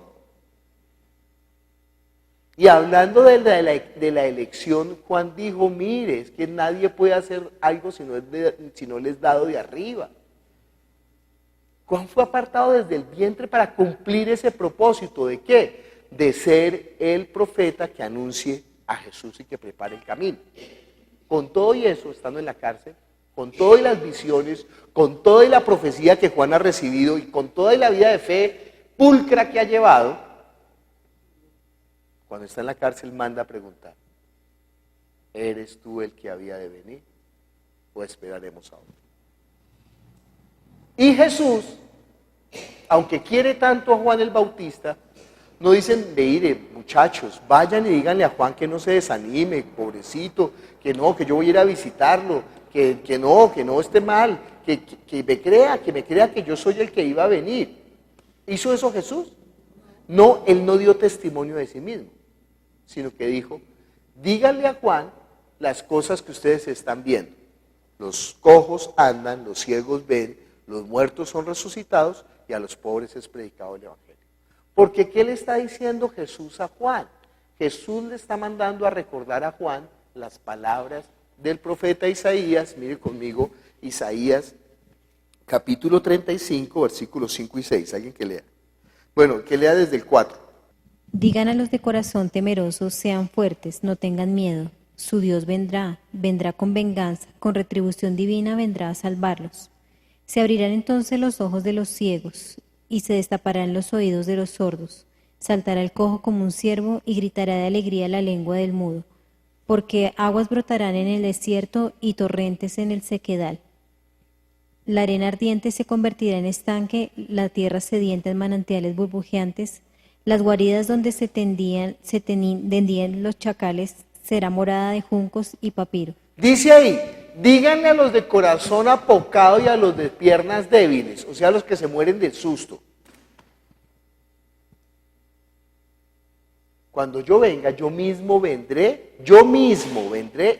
Y hablando de la elección, Juan dijo, mire, es que nadie puede hacer algo si no les dado de arriba. Juan fue apartado desde el vientre para cumplir ese propósito, ¿de qué? De ser el profeta que anuncie a Jesús y que prepare el camino. Con todo y eso, estando en la cárcel, con todas las visiones, con toda la profecía que Juan ha recibido y con toda la vida de fe pulcra que ha llevado, cuando está en la cárcel manda a preguntar, ¿eres tú el que había de venir o esperaremos a otro? Y Jesús, aunque quiere tanto a Juan el Bautista, no dicen, mire, muchachos, vayan y díganle a Juan que no se desanime, pobrecito, que no, que yo voy a ir a visitarlo, que no esté mal, que me crea que yo soy el que iba a venir. ¿Hizo eso Jesús? No, él no dio testimonio de sí mismo, sino que dijo, díganle a Juan las cosas que ustedes están viendo. Los cojos andan, los ciegos ven, los muertos son resucitados y a los pobres es predicado el Evangelio. Porque ¿qué le está diciendo Jesús a Juan? Jesús le está mandando a recordar a Juan las palabras del profeta Isaías. Mire conmigo, Isaías capítulo 35, versículos 5 y 6. ¿Alguien que lea? Bueno, que lea desde el 4. Digan a los de corazón temeroso, sean fuertes, no tengan miedo. Su Dios vendrá con venganza, con retribución divina vendrá a salvarlos. Se abrirán entonces los ojos de los ciegos y se destaparán los oídos de los sordos. Saltará el cojo como un ciervo y gritará de alegría la lengua del mudo, porque aguas brotarán en el desierto y torrentes en el sequedal. La arena ardiente se convertirá en estanque, la tierra sedienta en manantiales burbujeantes, las guaridas donde se tendían los chacales será morada de juncos y papiro. Dice ahí, díganle a los de corazón apocado y a los de piernas débiles, o sea, a los que se mueren del susto. Cuando yo venga, yo mismo vendré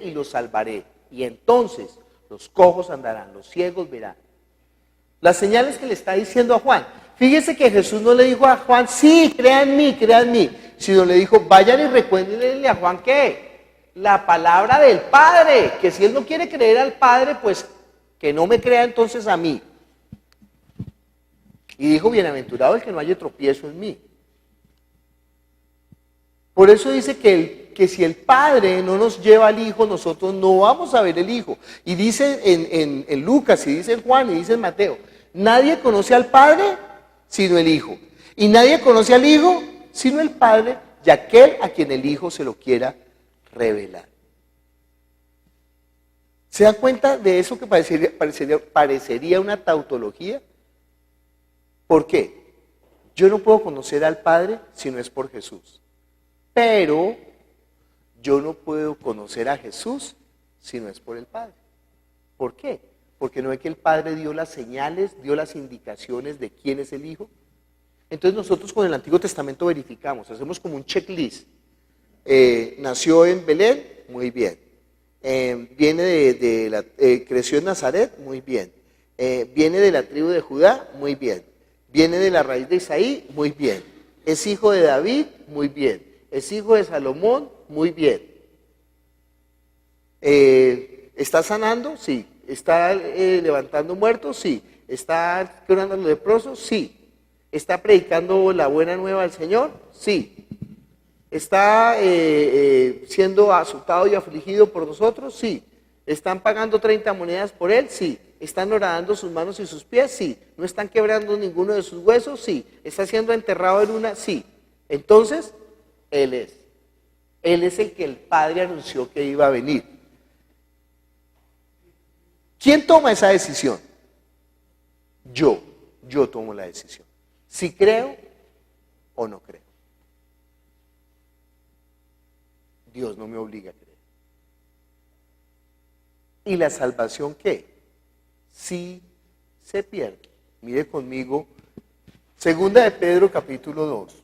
y los salvaré. Y entonces los cojos andarán, los ciegos verán. Las señales que le está diciendo a Juan. Fíjese que Jesús no le dijo a Juan, sí, crea en mí, sino le dijo, vayan y recuérdenle a Juan ¿qué? La palabra del Padre, que si él no quiere creer al Padre, pues que no me crea entonces a mí. Y dijo, bienaventurado el que no haya tropiezo en mí. Por eso dice que si el Padre no nos lleva al Hijo, nosotros no vamos a ver el Hijo. Y dice en Lucas, y dice en Juan, y dice en Mateo, nadie conoce al Padre sino el Hijo. Y nadie conoce al Hijo sino el Padre y aquel a quien el Hijo se lo quiera revelar. ¿Se da cuenta de eso que parecería una tautología? ¿Por qué? Yo no puedo conocer al Padre si no es por Jesús. pero yo no puedo conocer a Jesús si no es por el Padre. ¿Por qué? Porque no es que el Padre dio las señales, dio las indicaciones de quién es el Hijo. Entonces nosotros con el Antiguo Testamento verificamos, hacemos como un checklist. Nació en Belén, muy bien. Creció en Nazaret, muy bien. Viene de la tribu de Judá, muy bien. Viene de la raíz de Isaí, muy bien. Es hijo de David, muy bien. Es hijo de Salomón, muy bien. ¿Está sanando? Sí. ¿Está levantando muertos? Sí. ¿Está curando a los leprosos? Sí. ¿Está predicando la buena nueva del Señor? Sí. ¿Está siendo azotado y afligido por nosotros? Sí. ¿Están pagando 30 monedas por él? Sí. ¿Están horadando sus manos y sus pies? Sí. ¿No están quebrando ninguno de sus huesos? Sí. ¿Está siendo enterrado en una? Sí. Entonces, Él es. Él es el que el Padre anunció que iba a venir. ¿Quién toma esa decisión? Yo tomo la decisión. Si creo o no creo. Dios no me obliga a creer. ¿Y la salvación qué? Si se pierde. Mire conmigo, Segunda de Pedro capítulo 2.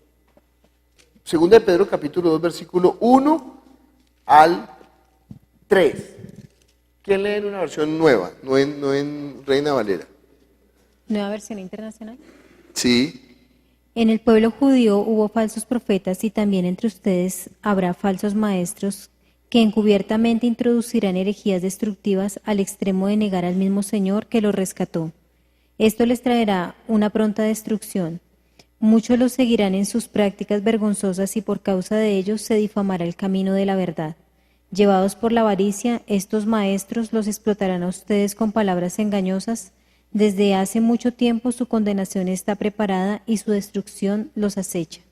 Segunda de Pedro capítulo 2, versículo 1 al 3. ¿Quién lee en una versión nueva? No en Reina Valera. Nueva versión internacional. Sí. En el pueblo judío hubo falsos profetas y también entre ustedes habrá falsos maestros que encubiertamente introducirán herejías destructivas al extremo de negar al mismo Señor que los rescató. Esto les traerá una pronta destrucción. Muchos los seguirán en sus prácticas vergonzosas y por causa de ellos se difamará el camino de la verdad. Llevados por la avaricia, estos maestros los explotarán a ustedes con palabras engañosas. Desde hace mucho tiempo su condenación está preparada y su destrucción los acecha.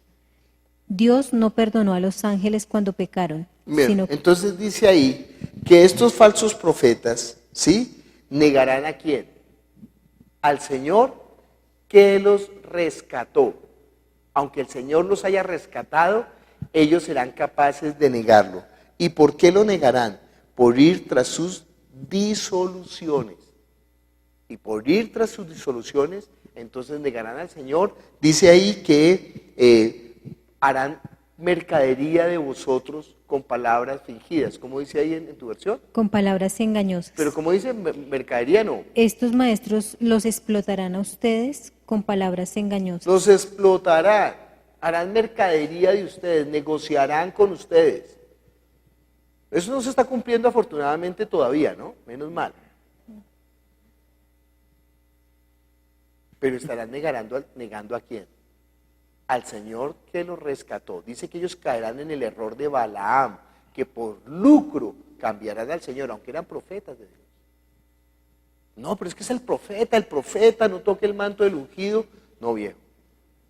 Dios no perdonó a los ángeles cuando pecaron. Bien, entonces dice ahí que estos falsos profetas, ¿sí? Negarán ¿a quién? Al Señor que los rescató. Aunque el Señor los haya rescatado, ellos serán capaces de negarlo. ¿Y por qué lo negarán? Por ir tras sus disoluciones. Y por ir tras sus disoluciones, entonces negarán al Señor. Dice ahí que harán mercadería de vosotros con palabras fingidas. ¿Cómo dice ahí en tu versión? Con palabras engañosas. Pero como dice mercadería, no. Estos maestros los explotarán a ustedes con palabras engañosas. Los explotarán, harán mercadería de ustedes, negociarán con ustedes. Eso no se está cumpliendo afortunadamente todavía, ¿no? Menos mal. Pero estarán negando ¿a quién? Al Señor que los rescató. Dice que ellos caerán en el error de Balaam, que por lucro cambiarán al Señor, aunque eran profetas de Dios. No, pero es que es el profeta, no toque el manto del ungido. No, viejo.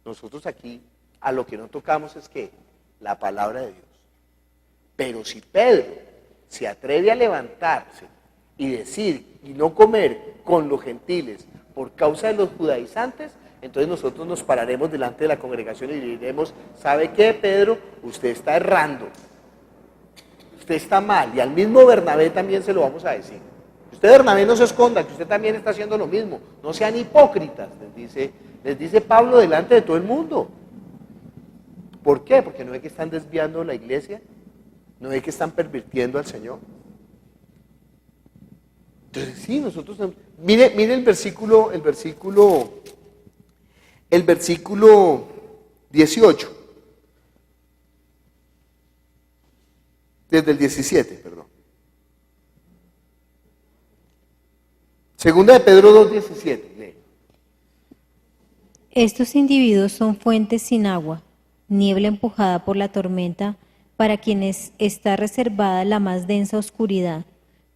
Nosotros aquí a lo que no tocamos es que la palabra de Dios. Pero si Pedro se atreve a levantarse y decir y no comer con los gentiles por causa de los judaizantes, entonces nosotros nos pararemos delante de la congregación y diremos, ¿sabe qué, Pedro? Usted está errando, usted está mal, y al mismo Bernabé también se lo vamos a decir. Usted, Bernabé, no se esconda, que usted también está haciendo lo mismo, no sean hipócritas, les dice Pablo delante de todo el mundo. ¿Por qué? Porque no es que están desviando la iglesia, no es que están pervirtiendo al Señor. Entonces sí, nosotros, mire el versículo 18, desde el 17, perdón. Segunda de Pedro 2:17, lee. Estos individuos son fuentes sin agua, niebla empujada por la tormenta, para quienes está reservada la más densa oscuridad.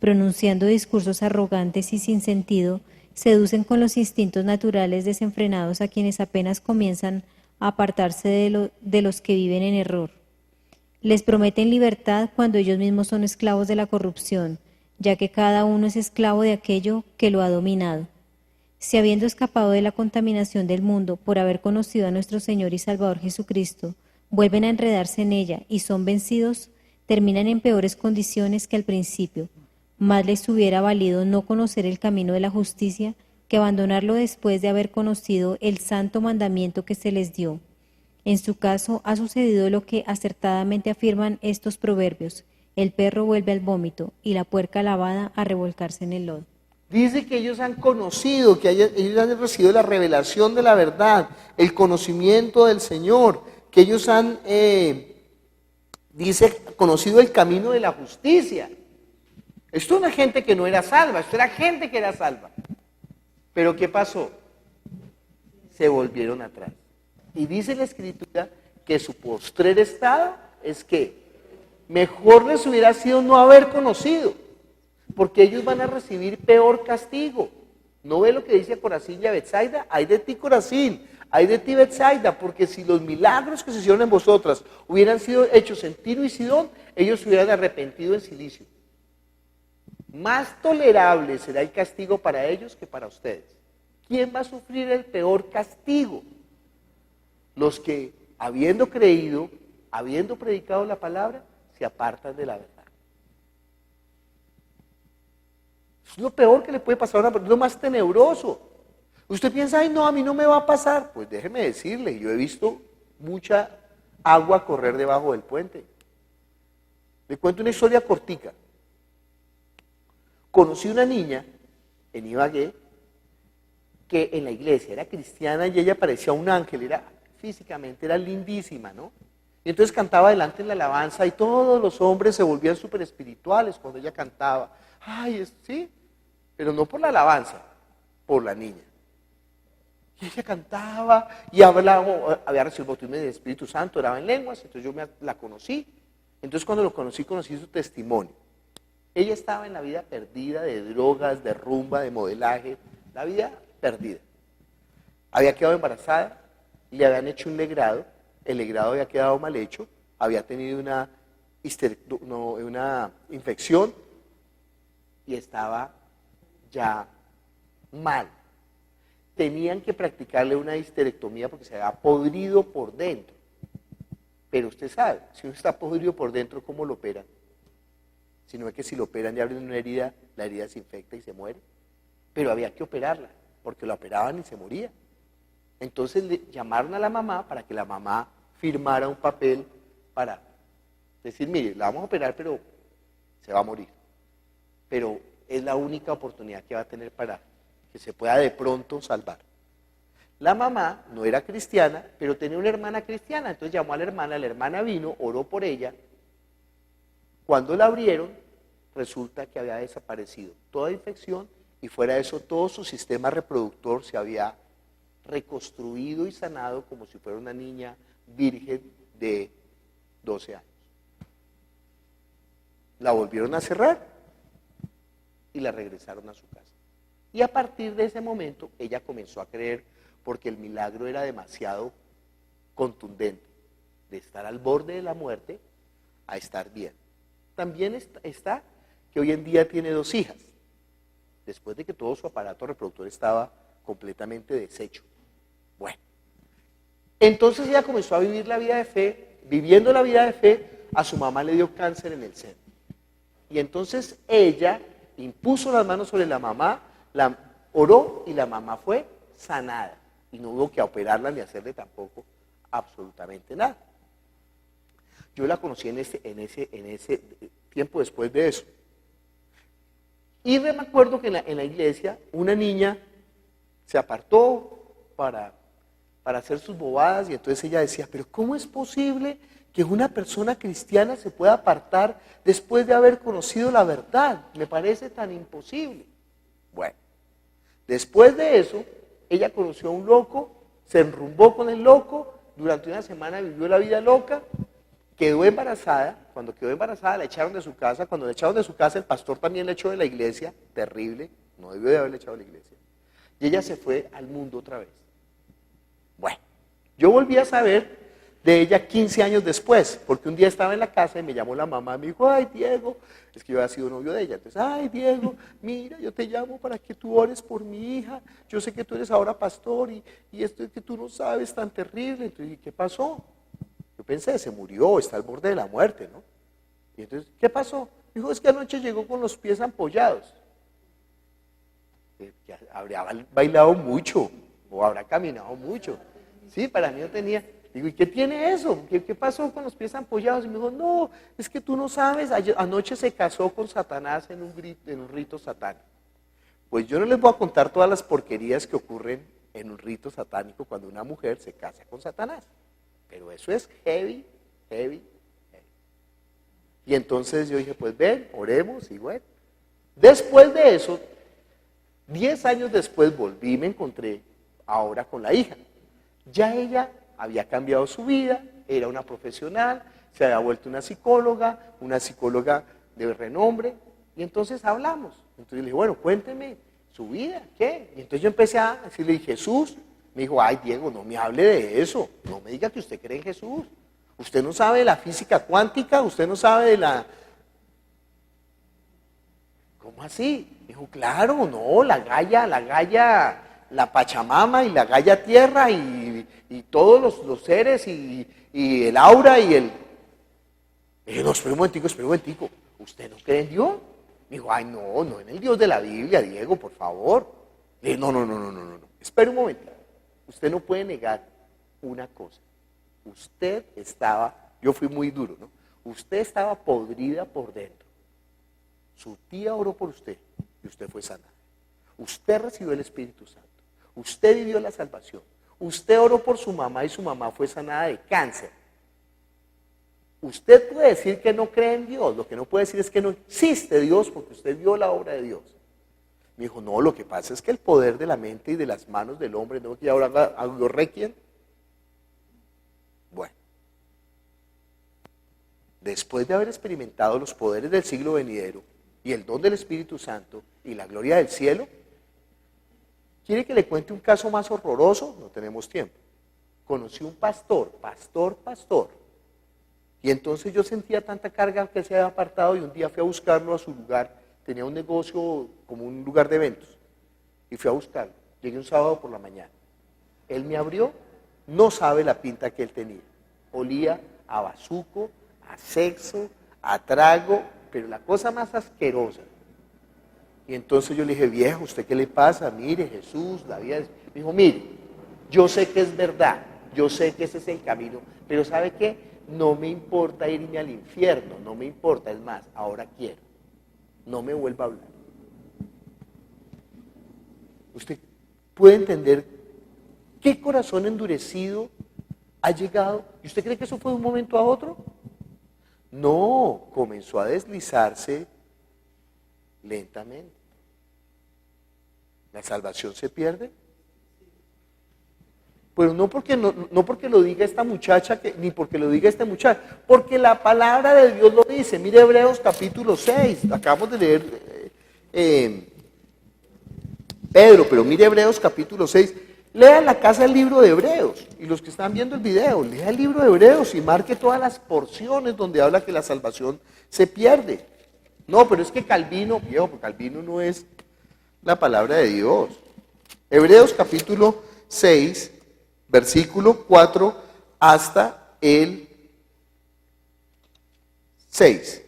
Pronunciando discursos arrogantes y sin sentido, seducen con los instintos naturales desenfrenados a quienes apenas comienzan a apartarse de los que viven en error. Les prometen libertad cuando ellos mismos son esclavos de la corrupción, ya que cada uno es esclavo de aquello que lo ha dominado. Si habiendo escapado de la contaminación del mundo por haber conocido a nuestro Señor y Salvador Jesucristo, vuelven a enredarse en ella y son vencidos, terminan en peores condiciones que al principio. Más les hubiera valido no conocer el camino de la justicia que abandonarlo después de haber conocido el santo mandamiento que se les dio. En su caso ha sucedido lo que acertadamente afirman estos proverbios: el perro vuelve al vómito y la puerca lavada a revolcarse en el lodo. Dice que ellos han conocido, que ellos han recibido la revelación de la verdad, el conocimiento del Señor, que ellos han, conocido el camino de la justicia. Esto no es gente que no era salva, esto era gente que era salva. Pero ¿qué pasó? Se volvieron atrás. Y dice la Escritura que su postrer estado es que mejor les hubiera sido no haber conocido, porque ellos van a recibir peor castigo. ¿No ve lo que dice Corazín y a Betsaida? Ay de ti, Corazín, ay de ti, Betsaida, porque si los milagros que se hicieron en vosotras hubieran sido hechos en Tiro y Sidón, ellos se hubieran arrepentido en silicio. Más tolerable será el castigo para ellos que para ustedes. ¿Quién va a sufrir el peor castigo? Los que, habiendo creído, habiendo predicado la palabra, se apartan de la verdad. Es lo peor que le puede pasar a una persona, lo más tenebroso. Usted piensa, ay no, a mí no me va a pasar. Pues déjeme decirle, yo he visto mucha agua correr debajo del puente. Le cuento una historia cortica. Conocí una niña en Ibagué que en la iglesia era cristiana y ella parecía un ángel, físicamente era lindísima, ¿no? Y entonces cantaba delante en la alabanza y todos los hombres se volvían súper espirituales cuando ella cantaba. Ay, sí, pero no por la alabanza, por la niña. Y ella cantaba y hablaba, había recibido el bautismo del Espíritu Santo, oraba en lenguas, entonces yo la conocí. Entonces cuando lo conocí su testimonio. Ella estaba en la vida perdida de drogas, de rumba, de modelaje, la vida perdida. Había quedado embarazada, le habían hecho un legrado, el legrado había quedado mal hecho, había tenido una infección y estaba ya mal. Tenían que practicarle una histerectomía porque se había podrido por dentro. Pero usted sabe, si uno está podrido por dentro, ¿cómo lo operan? Sino es que si lo operan y abren una herida, la herida se infecta y se muere. Pero había que operarla, porque la operaban y se moría. Entonces le llamaron a la mamá para que la mamá firmara un papel para decir, mire, la vamos a operar, pero se va a morir. Pero es la única oportunidad que va a tener para que se pueda de pronto salvar. La mamá no era cristiana, pero tenía una hermana cristiana, entonces llamó a la hermana vino, oró por ella. Cuando la abrieron, resulta que había desaparecido toda infección y fuera de eso todo su sistema reproductor se había reconstruido y sanado como si fuera una niña virgen de 12 años. La volvieron a cerrar y la regresaron a su casa. Y a partir de ese momento ella comenzó a creer porque el milagro era demasiado contundente, de estar al borde de la muerte a estar bien. También está que hoy en día tiene 2 hijas, después de que todo su aparato reproductor estaba completamente deshecho. Bueno, entonces ella comenzó a vivir la vida de fe, viviendo la vida de fe, a su mamá le dio cáncer en el seno. Y entonces ella impuso las manos sobre la mamá, la oró y la mamá fue sanada. Y no hubo que operarla ni hacerle tampoco absolutamente nada. Yo la conocí en ese tiempo después de eso. Y me acuerdo que en la iglesia una niña se apartó para hacer sus bobadas y entonces ella decía, pero ¿cómo es posible que una persona cristiana se pueda apartar después de haber conocido la verdad? Me parece tan imposible. Bueno, después de eso, ella conoció a un loco, se enrumbó con el loco, durante una semana vivió la vida loca, quedó embarazada. Cuando quedó embarazada la echaron de su casa. Cuando la echaron de su casa el pastor también la echó de la iglesia. Terrible, no debió de haberla echado de la iglesia. Y ella se fue al mundo otra vez. Bueno, yo volví a saber de ella 15 años después, porque un día estaba en la casa y me llamó la mamá, me dijo, ay Diego, es que yo había sido novio de ella, entonces, ay Diego, mira, yo te llamo para que tú ores por mi hija, yo sé que tú eres ahora pastor y esto es que tú no sabes tan terrible. Entonces, ¿qué pasó? Yo pensé, se murió, está al borde de la muerte, ¿no? Y entonces, ¿qué pasó? Dijo, es que anoche llegó con los pies ampollados. Que habría bailado mucho, o habrá caminado mucho. Sí, para mí no tenía. Digo, ¿y qué tiene eso? ¿Qué pasó con los pies ampollados? Y me dijo, no, es que tú no sabes, anoche se casó con Satanás en un rito satánico. Pues yo no les voy a contar todas las porquerías que ocurren en un rito satánico cuando una mujer se casa con Satanás. Pero eso es heavy, heavy, heavy. Y entonces yo dije, pues ven, oremos y bueno. Después de eso, 10 años después volví y me encontré ahora con la hija. Ya ella había cambiado su vida, era una profesional, se había vuelto una psicóloga de renombre, y entonces hablamos. Entonces le dije, bueno, cuénteme su vida, ¿qué? Y entonces yo empecé a decirle, Jesús. Me dijo, ay Diego, no me hable de eso, no me diga que usted cree en Jesús. Usted no sabe de la física cuántica, usted no sabe de la... ¿Cómo así? Me dijo, claro, no, la Gaia, la Pachamama y la Gaia Tierra y todos los seres y el aura y el... Me dije, no, espera un momentico, ¿usted no cree en Dios? Me dijo, ay no en el Dios de la Biblia, Diego, por favor. Le dije, no, espera un momentito. Usted no puede negar una cosa. Usted estaba, yo fui muy duro, ¿no? Usted estaba podrida por dentro. Su tía oró por usted y usted fue sanada. Usted recibió el Espíritu Santo. Usted vivió la salvación. Usted oró por su mamá y su mamá fue sanada de cáncer. Usted puede decir que no cree en Dios. Lo que no puede decir es que no existe Dios porque usted vio la obra de Dios. Me dijo, no, lo que pasa es que el poder de la mente y de las manos del hombre, ¿no? Que ahora lo requieren. Bueno, después de haber experimentado los poderes del siglo venidero y el don del Espíritu Santo y la gloria del cielo, ¿quiere que le cuente un caso más horroroso? No tenemos tiempo. Conocí un pastor. Y entonces yo sentía tanta carga que se había apartado y un día fui a buscarlo a su lugar. Tenía un negocio como un lugar de eventos y fui a buscarlo. Llegué un sábado por la mañana. Él me abrió, no sabe la pinta que él tenía. Olía a bazuco, a sexo, a trago, pero la cosa más asquerosa. Y entonces yo le dije, viejo, ¿usted qué le pasa? Mire, Jesús, la vida es... Me dijo, mire, yo sé que es verdad, yo sé que ese es el camino, pero ¿sabe qué? No me importa irme al infierno, no me importa, es más, ahora quiero. No me vuelva a hablar. Usted puede entender qué corazón endurecido ha llegado. ¿Y usted cree que eso fue de un momento a otro? No, comenzó a deslizarse lentamente. ¿La salvación se pierde? Pero no porque lo diga esta muchacha, ni porque lo diga este muchacho, porque la palabra de Dios lo dice. Mire Hebreos capítulo 6, acabamos de leer Pedro, pero mire Hebreos capítulo 6. Lea en la casa el libro de Hebreos, y los que están viendo el video, lea el libro de Hebreos y marque todas las porciones donde habla que la salvación se pierde. No, pero es que Calvino, viejo, porque Calvino no es la palabra de Dios. Hebreos capítulo 6, versículo 4 hasta el 6.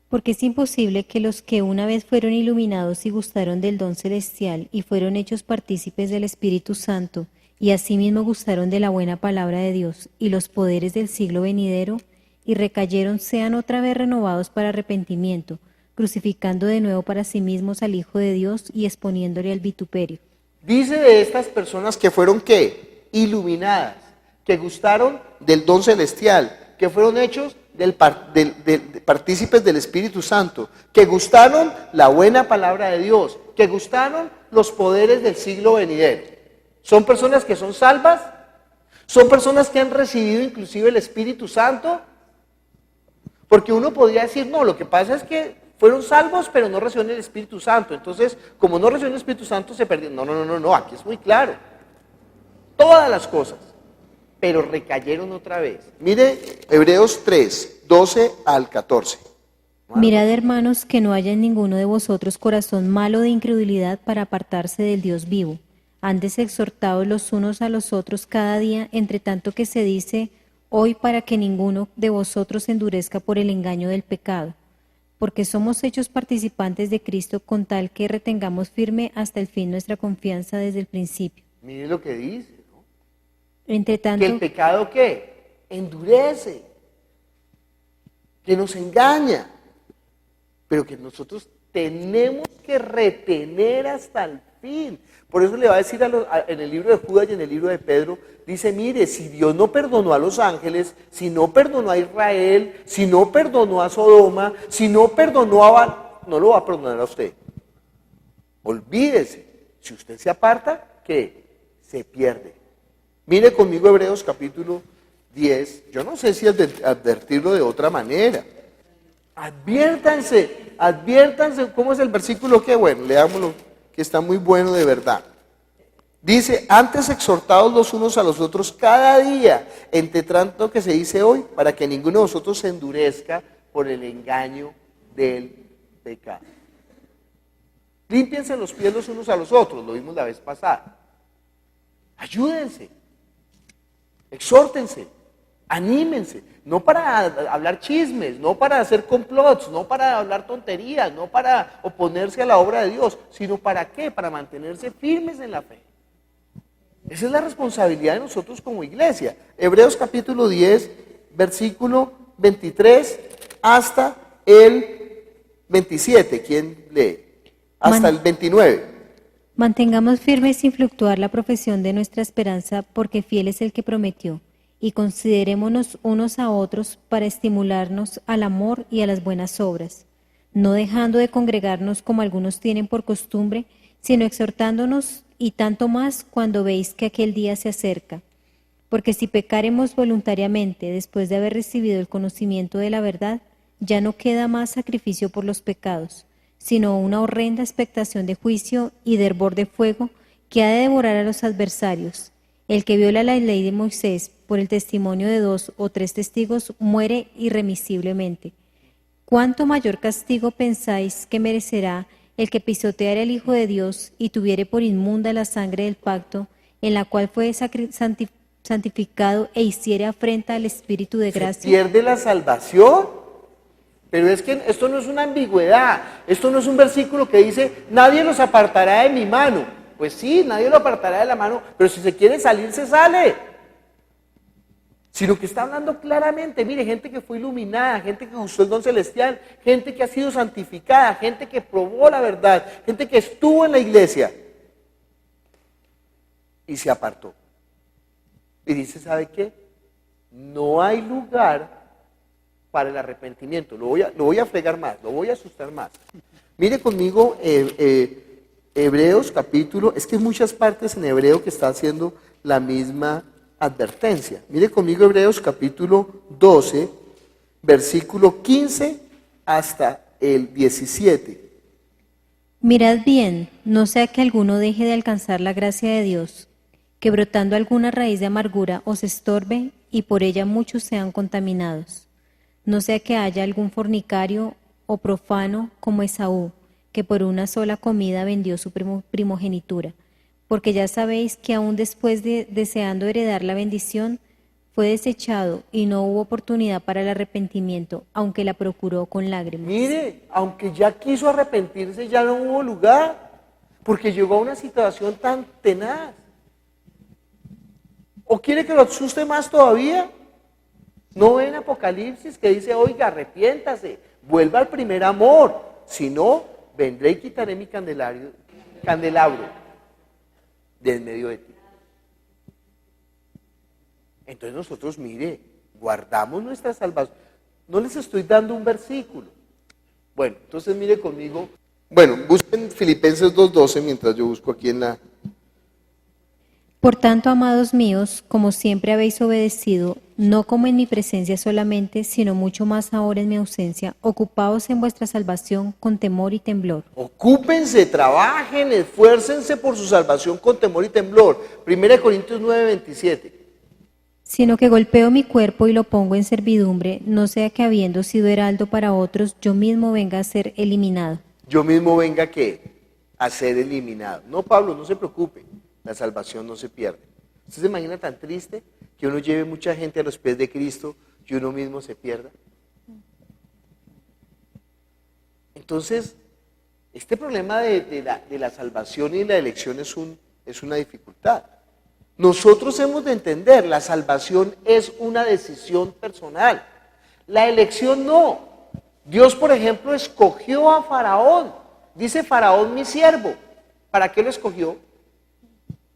Porque es imposible que los que una vez fueron iluminados y gustaron del don celestial y fueron hechos partícipes del Espíritu Santo y asimismo gustaron de la buena palabra de Dios y los poderes del siglo venidero y recayeron sean otra vez renovados para arrepentimiento, crucificando de nuevo para sí mismos al Hijo de Dios y exponiéndole al vituperio. Dice de estas personas que fueron ¿qué? Iluminadas, que gustaron del don celestial, que fueron hechos partícipes del Espíritu Santo, que gustaron la buena palabra de Dios, que gustaron los poderes del siglo venidero. ¿Son personas que son salvas? ¿Son personas que han recibido inclusive el Espíritu Santo? Porque uno podría decir, no, lo que pasa es que fueron salvos, pero no recibieron el Espíritu Santo. Entonces, como no recibieron el Espíritu Santo, se perdieron. No, aquí es muy claro. Todas las cosas. Pero recayeron otra vez. Mire Hebreos 3, 12 al 14. Mirad, hermanos, que no haya en ninguno de vosotros corazón malo de incredulidad para apartarse del Dios vivo. Andes exhortados los unos a los otros cada día, entre tanto que se dice, hoy para que ninguno de vosotros se endurezca por el engaño del pecado, porque somos hechos participantes de Cristo con tal que retengamos firme hasta el fin nuestra confianza desde el principio. Mire lo que dice, ¿no? Entre tanto, Que el pecado, ¿qué? Endurece, que nos engaña, pero que nosotros tenemos que retener hasta el fin. Por eso le va a decir en el libro de Judas y en el libro de Pedro, dice, mire, si Dios no perdonó a los ángeles, si no perdonó a Israel, si no perdonó a Sodoma, si no perdonó a... no lo va a perdonar a usted. Olvídese, si usted se aparta, ¿qué? Se pierde. Mire conmigo Hebreos capítulo 10, yo no sé si advertirlo de otra manera. Adviértanse, ¿cómo es el versículo? Que bueno, leámoslo, que está muy bueno de verdad. Dice, antes exhortados los unos a los otros cada día, entre tanto que se dice hoy, para que ninguno de vosotros se endurezca por el engaño del pecado. Límpiense los pies los unos a los otros, lo vimos la vez pasada. Ayúdense, exhórtense, anímense, no para hablar chismes, no para hacer complots, no para hablar tonterías, no para oponerse a la obra de Dios, sino para ¿qué? Para mantenerse firmes en la fe. Esa es la responsabilidad de nosotros como iglesia. Hebreos capítulo 10, versículo 23 hasta el 27. ¿Quién lee? Hasta el 29. Mantengamos firme sin fluctuar la profesión de nuestra esperanza, porque fiel es el que prometió, y considerémonos unos a otros para estimularnos al amor y a las buenas obras, no dejando de congregarnos como algunos tienen por costumbre, sino exhortándonos, y tanto más cuando veis que aquel día se acerca. Porque si pecaremos voluntariamente después de haber recibido el conocimiento de la verdad, ya no queda más sacrificio por los pecados, sino una horrenda expectación de juicio y de hervor de fuego que ha de devorar a los adversarios. El que viola la ley de Moisés por el testimonio de 2 o 3 testigos muere irremisiblemente. ¿Cuánto mayor castigo pensáis que merecerá el que pisoteare al Hijo de Dios y tuviere por inmunda la sangre del pacto, en la cual fue santificado e hiciere afrenta al Espíritu de gracia? ¿Se pierde la salvación? Pero es que esto no es una ambigüedad, esto no es un versículo que dice, nadie los apartará de mi mano. Pues sí, nadie lo apartará de la mano, pero si se quiere salir, se sale. Sino que está hablando claramente, mire, gente que fue iluminada, gente que usó el don celestial, gente que ha sido santificada, gente que probó la verdad, gente que estuvo en la iglesia y se apartó. Y dice, ¿sabe qué? No hay lugar para el arrepentimiento. Lo voy a fregar más, lo voy a asustar más. Mire conmigo Hebreos capítulo, es que hay muchas partes en hebreo que está haciendo la misma advertencia. Mire conmigo Hebreos capítulo 12, versículo 15 hasta el 17. Mirad bien, no sea que alguno deje de alcanzar la gracia de Dios, que brotando alguna raíz de amargura os estorbe y por ella muchos sean contaminados. No sea que haya algún fornicario o profano como Esaú, que por una sola comida vendió su primogenitura. Porque ya sabéis que aún después de deseando heredar la bendición, fue desechado y no hubo oportunidad para el arrepentimiento, aunque la procuró con lágrimas. Mire, aunque ya quiso arrepentirse, ya no hubo lugar, porque llegó a una situación tan tenaz. ¿O quiere que lo asuste más todavía? ¿No ven Apocalipsis que dice, oiga, arrepiéntase, vuelva al primer amor, si no, vendré y quitaré mi candelabro de en medio de ti? Entonces nosotros, mire, guardamos nuestra salvación. No les estoy dando un versículo. Bueno, entonces mire conmigo. Bueno, busquen Filipenses 2:12 mientras yo busco aquí en la... Por tanto, amados míos, como siempre habéis obedecido, no como en mi presencia solamente, sino mucho más ahora en mi ausencia, ocupaos en vuestra salvación con temor y temblor. Ocúpense, trabajen, esfuércense por su salvación con temor y temblor. 1 Corintios 9:27. Sino que golpeo mi cuerpo y lo pongo en servidumbre, no sea que habiendo sido heraldo para otros, yo mismo venga a ser eliminado. Yo mismo venga, ¿qué? A ser eliminado. No, Pablo, no se preocupe, la salvación no se pierde. ¿Usted se imagina tan triste que uno lleve mucha gente a los pies de Cristo y uno mismo se pierda? Entonces, este problema de la salvación y la elección es una dificultad. Nosotros hemos de entender, la salvación es una decisión personal. La elección no. Dios, por ejemplo, escogió a Faraón. Dice Faraón, mi siervo. ¿Para qué lo escogió?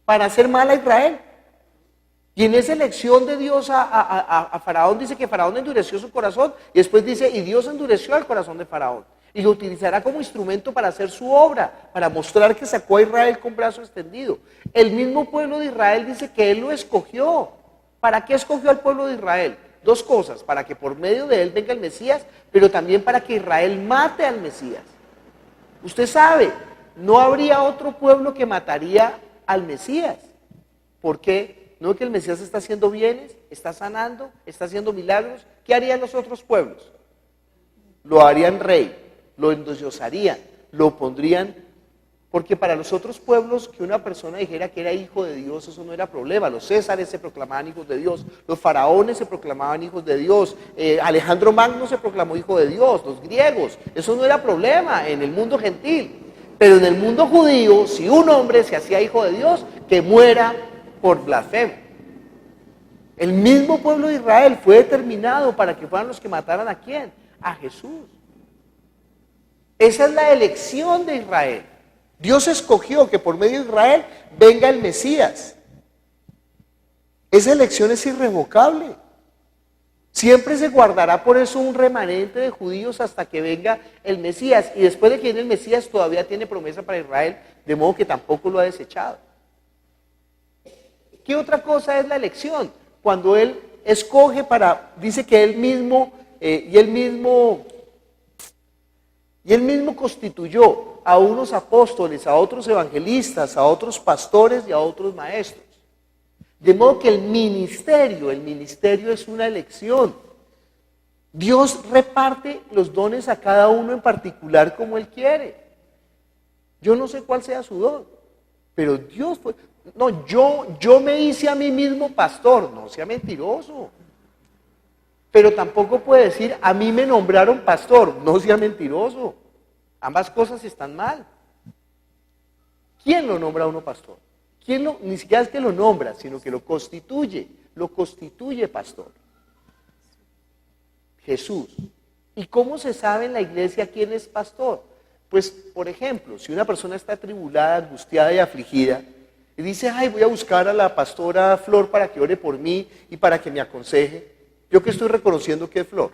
Para hacer mal a Israel. Y en esa elección de Dios a Faraón, dice que Faraón endureció su corazón. Y después dice, y Dios endureció el corazón de Faraón. Y lo utilizará como instrumento para hacer su obra, para mostrar que sacó a Israel con brazo extendido. El mismo pueblo de Israel dice que Él lo escogió. ¿Para qué escogió al pueblo de Israel? Dos cosas, para que por medio de Él venga el Mesías, pero también para que Israel mate al Mesías. Usted sabe, no habría otro pueblo que mataría al Mesías. ¿Por qué? ¿No es que el Mesías está haciendo bienes, está sanando, está haciendo milagros? ¿Qué harían los otros pueblos? Lo harían rey. Lo endiosarían, lo pondrían, porque para los otros pueblos que una persona dijera que era hijo de Dios, eso no era problema. Los césares se proclamaban hijos de Dios, los faraones se proclamaban hijos de Dios, Alejandro Magno se proclamó hijo de Dios, los griegos, eso no era problema en el mundo gentil. Pero en el mundo judío, si un hombre se hacía hijo de Dios, que muera por blasfemo. El mismo pueblo de Israel fue determinado para que fueran los que mataran ¿a quién? A Jesús. Esa es la elección de Israel. Dios escogió que por medio de Israel venga el Mesías. Esa elección es irrevocable. Siempre se guardará por eso un remanente de judíos hasta que venga el Mesías. Y después de que viene el Mesías todavía tiene promesa para Israel, de modo que tampoco lo ha desechado. ¿Qué otra cosa es la elección? Cuando Él escoge dice que Él mismo, y Él mismo constituyó a unos apóstoles, a otros evangelistas, a otros pastores y a otros maestros. De modo que el ministerio es una elección. Dios reparte los dones a cada uno en particular como Él quiere. Yo no sé cuál sea su don, pero Dios fue... No, yo me hice a mí mismo pastor, no sea mentiroso. Pero tampoco puede decir, a mí me nombraron pastor, no sea mentiroso. Ambas cosas están mal. ¿Quién lo nombra a uno pastor? Ni siquiera es que lo nombra, sino que lo constituye pastor. Jesús. ¿Y cómo se sabe en la iglesia quién es pastor? Pues, por ejemplo, si una persona está atribulada, angustiada y afligida, y dice, ay, voy a buscar a la pastora Flor para que ore por mí y para que me aconseje, ¿yo qué estoy reconociendo que es Flor?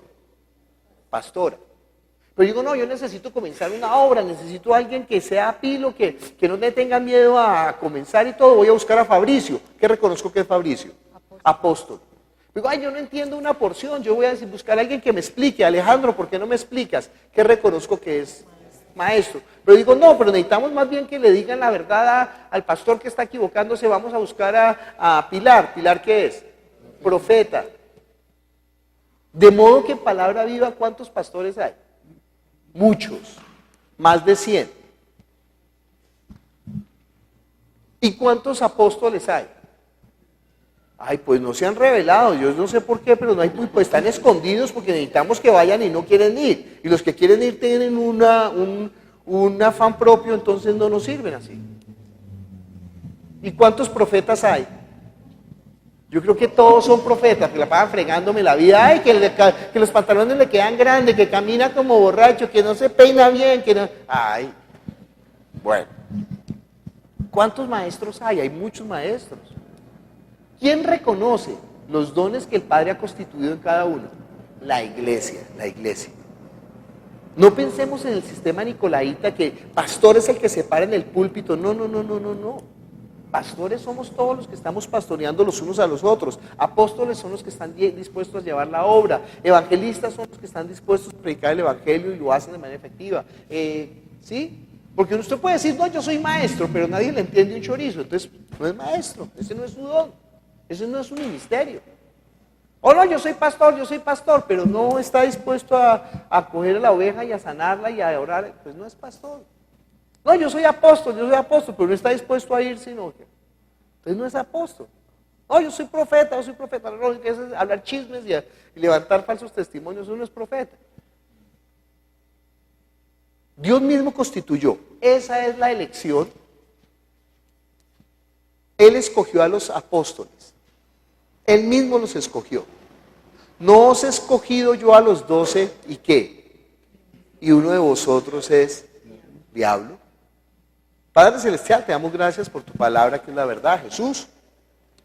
Pastora. Pero digo, no, yo necesito comenzar una obra, necesito a alguien que sea pilo, que no me tenga miedo a comenzar y todo, voy a buscar a Fabricio. ¿Qué reconozco que es Fabricio? Apóstol. Digo, ay, yo no entiendo una porción, yo voy a buscar a alguien que me explique. Alejandro, ¿por qué no me explicas? ¿Qué reconozco que es? Maestro. Pero digo, no, pero necesitamos más bien que le digan la verdad al pastor que está equivocándose, vamos a buscar a Pilar. ¿Pilar qué es? Profeta. De modo que en Palabra Viva, ¿cuántos pastores hay? Muchos, más de 100. ¿Y cuántos apóstoles hay? Ay, pues no se han revelado, yo no sé por qué, pero no hay, pues están escondidos porque necesitamos que vayan y no quieren ir. Y los que quieren ir tienen un afán propio, entonces no nos sirven así. ¿Y cuántos profetas hay? Yo creo que todos son profetas, que la pagan fregándome la vida. Ay, que los pantalones le quedan grandes, que camina como borracho, que no se peina bien, que no... Ay, bueno. ¿Cuántos maestros hay? Hay muchos maestros. ¿Quién reconoce los dones que el Padre ha constituido en cada uno? La iglesia. No pensemos en el sistema nicolaíta que pastor es el que se para en el púlpito. No. Pastores somos todos los que estamos pastoreando los unos a los otros. Apóstoles son los que están dispuestos a llevar la obra. Evangelistas son los que están dispuestos a predicar el evangelio y lo hacen de manera efectiva. ¿Sí? Porque usted puede decir, no, yo soy maestro, pero nadie le entiende un chorizo. Entonces, no es maestro, ese no es su don, ese no es su ministerio. O no, yo soy pastor, pero no está dispuesto a coger a la oveja y a sanarla y a orar, pues no es pastor. No, yo soy apóstol, pero no está dispuesto a ir, sino que... Entonces no es apóstol. Oh, yo soy profeta, no, es hablar chismes y levantar falsos testimonios, eso no es profeta. Dios mismo constituyó, esa es la elección. Él escogió a los apóstoles, Él mismo los escogió. No os he escogido yo a los 12, ¿y qué? Y uno de vosotros es diablo. Padre Celestial, te damos gracias por tu palabra que es la verdad. Jesús,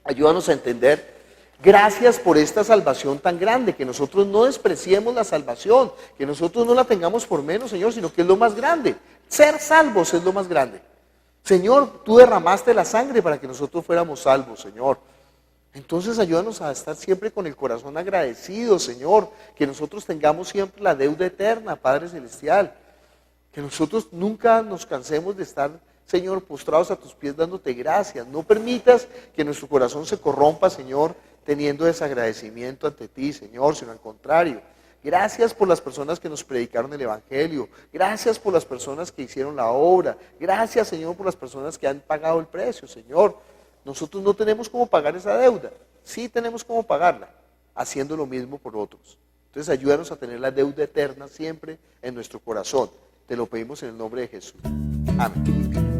ayúdanos a entender. Gracias por esta salvación tan grande, que nosotros no despreciemos la salvación, que nosotros no la tengamos por menos, Señor, sino que es lo más grande. Ser salvos es lo más grande. Señor, tú derramaste la sangre para que nosotros fuéramos salvos, Señor. Entonces ayúdanos a estar siempre con el corazón agradecido, Señor, que nosotros tengamos siempre la deuda eterna, Padre Celestial, que nosotros nunca nos cansemos de estar, Señor, postrados a tus pies dándote gracias. No permitas que nuestro corazón se corrompa, Señor, teniendo desagradecimiento ante ti, Señor, sino al contrario. Gracias por las personas que nos predicaron el Evangelio. Gracias por las personas que hicieron la obra. Gracias, Señor, por las personas que han pagado el precio, Señor. Nosotros no tenemos cómo pagar esa deuda. Sí tenemos cómo pagarla, haciendo lo mismo por otros. Entonces ayúdanos a tener la deuda eterna siempre en nuestro corazón. Te lo pedimos en el nombre de Jesús. Amén.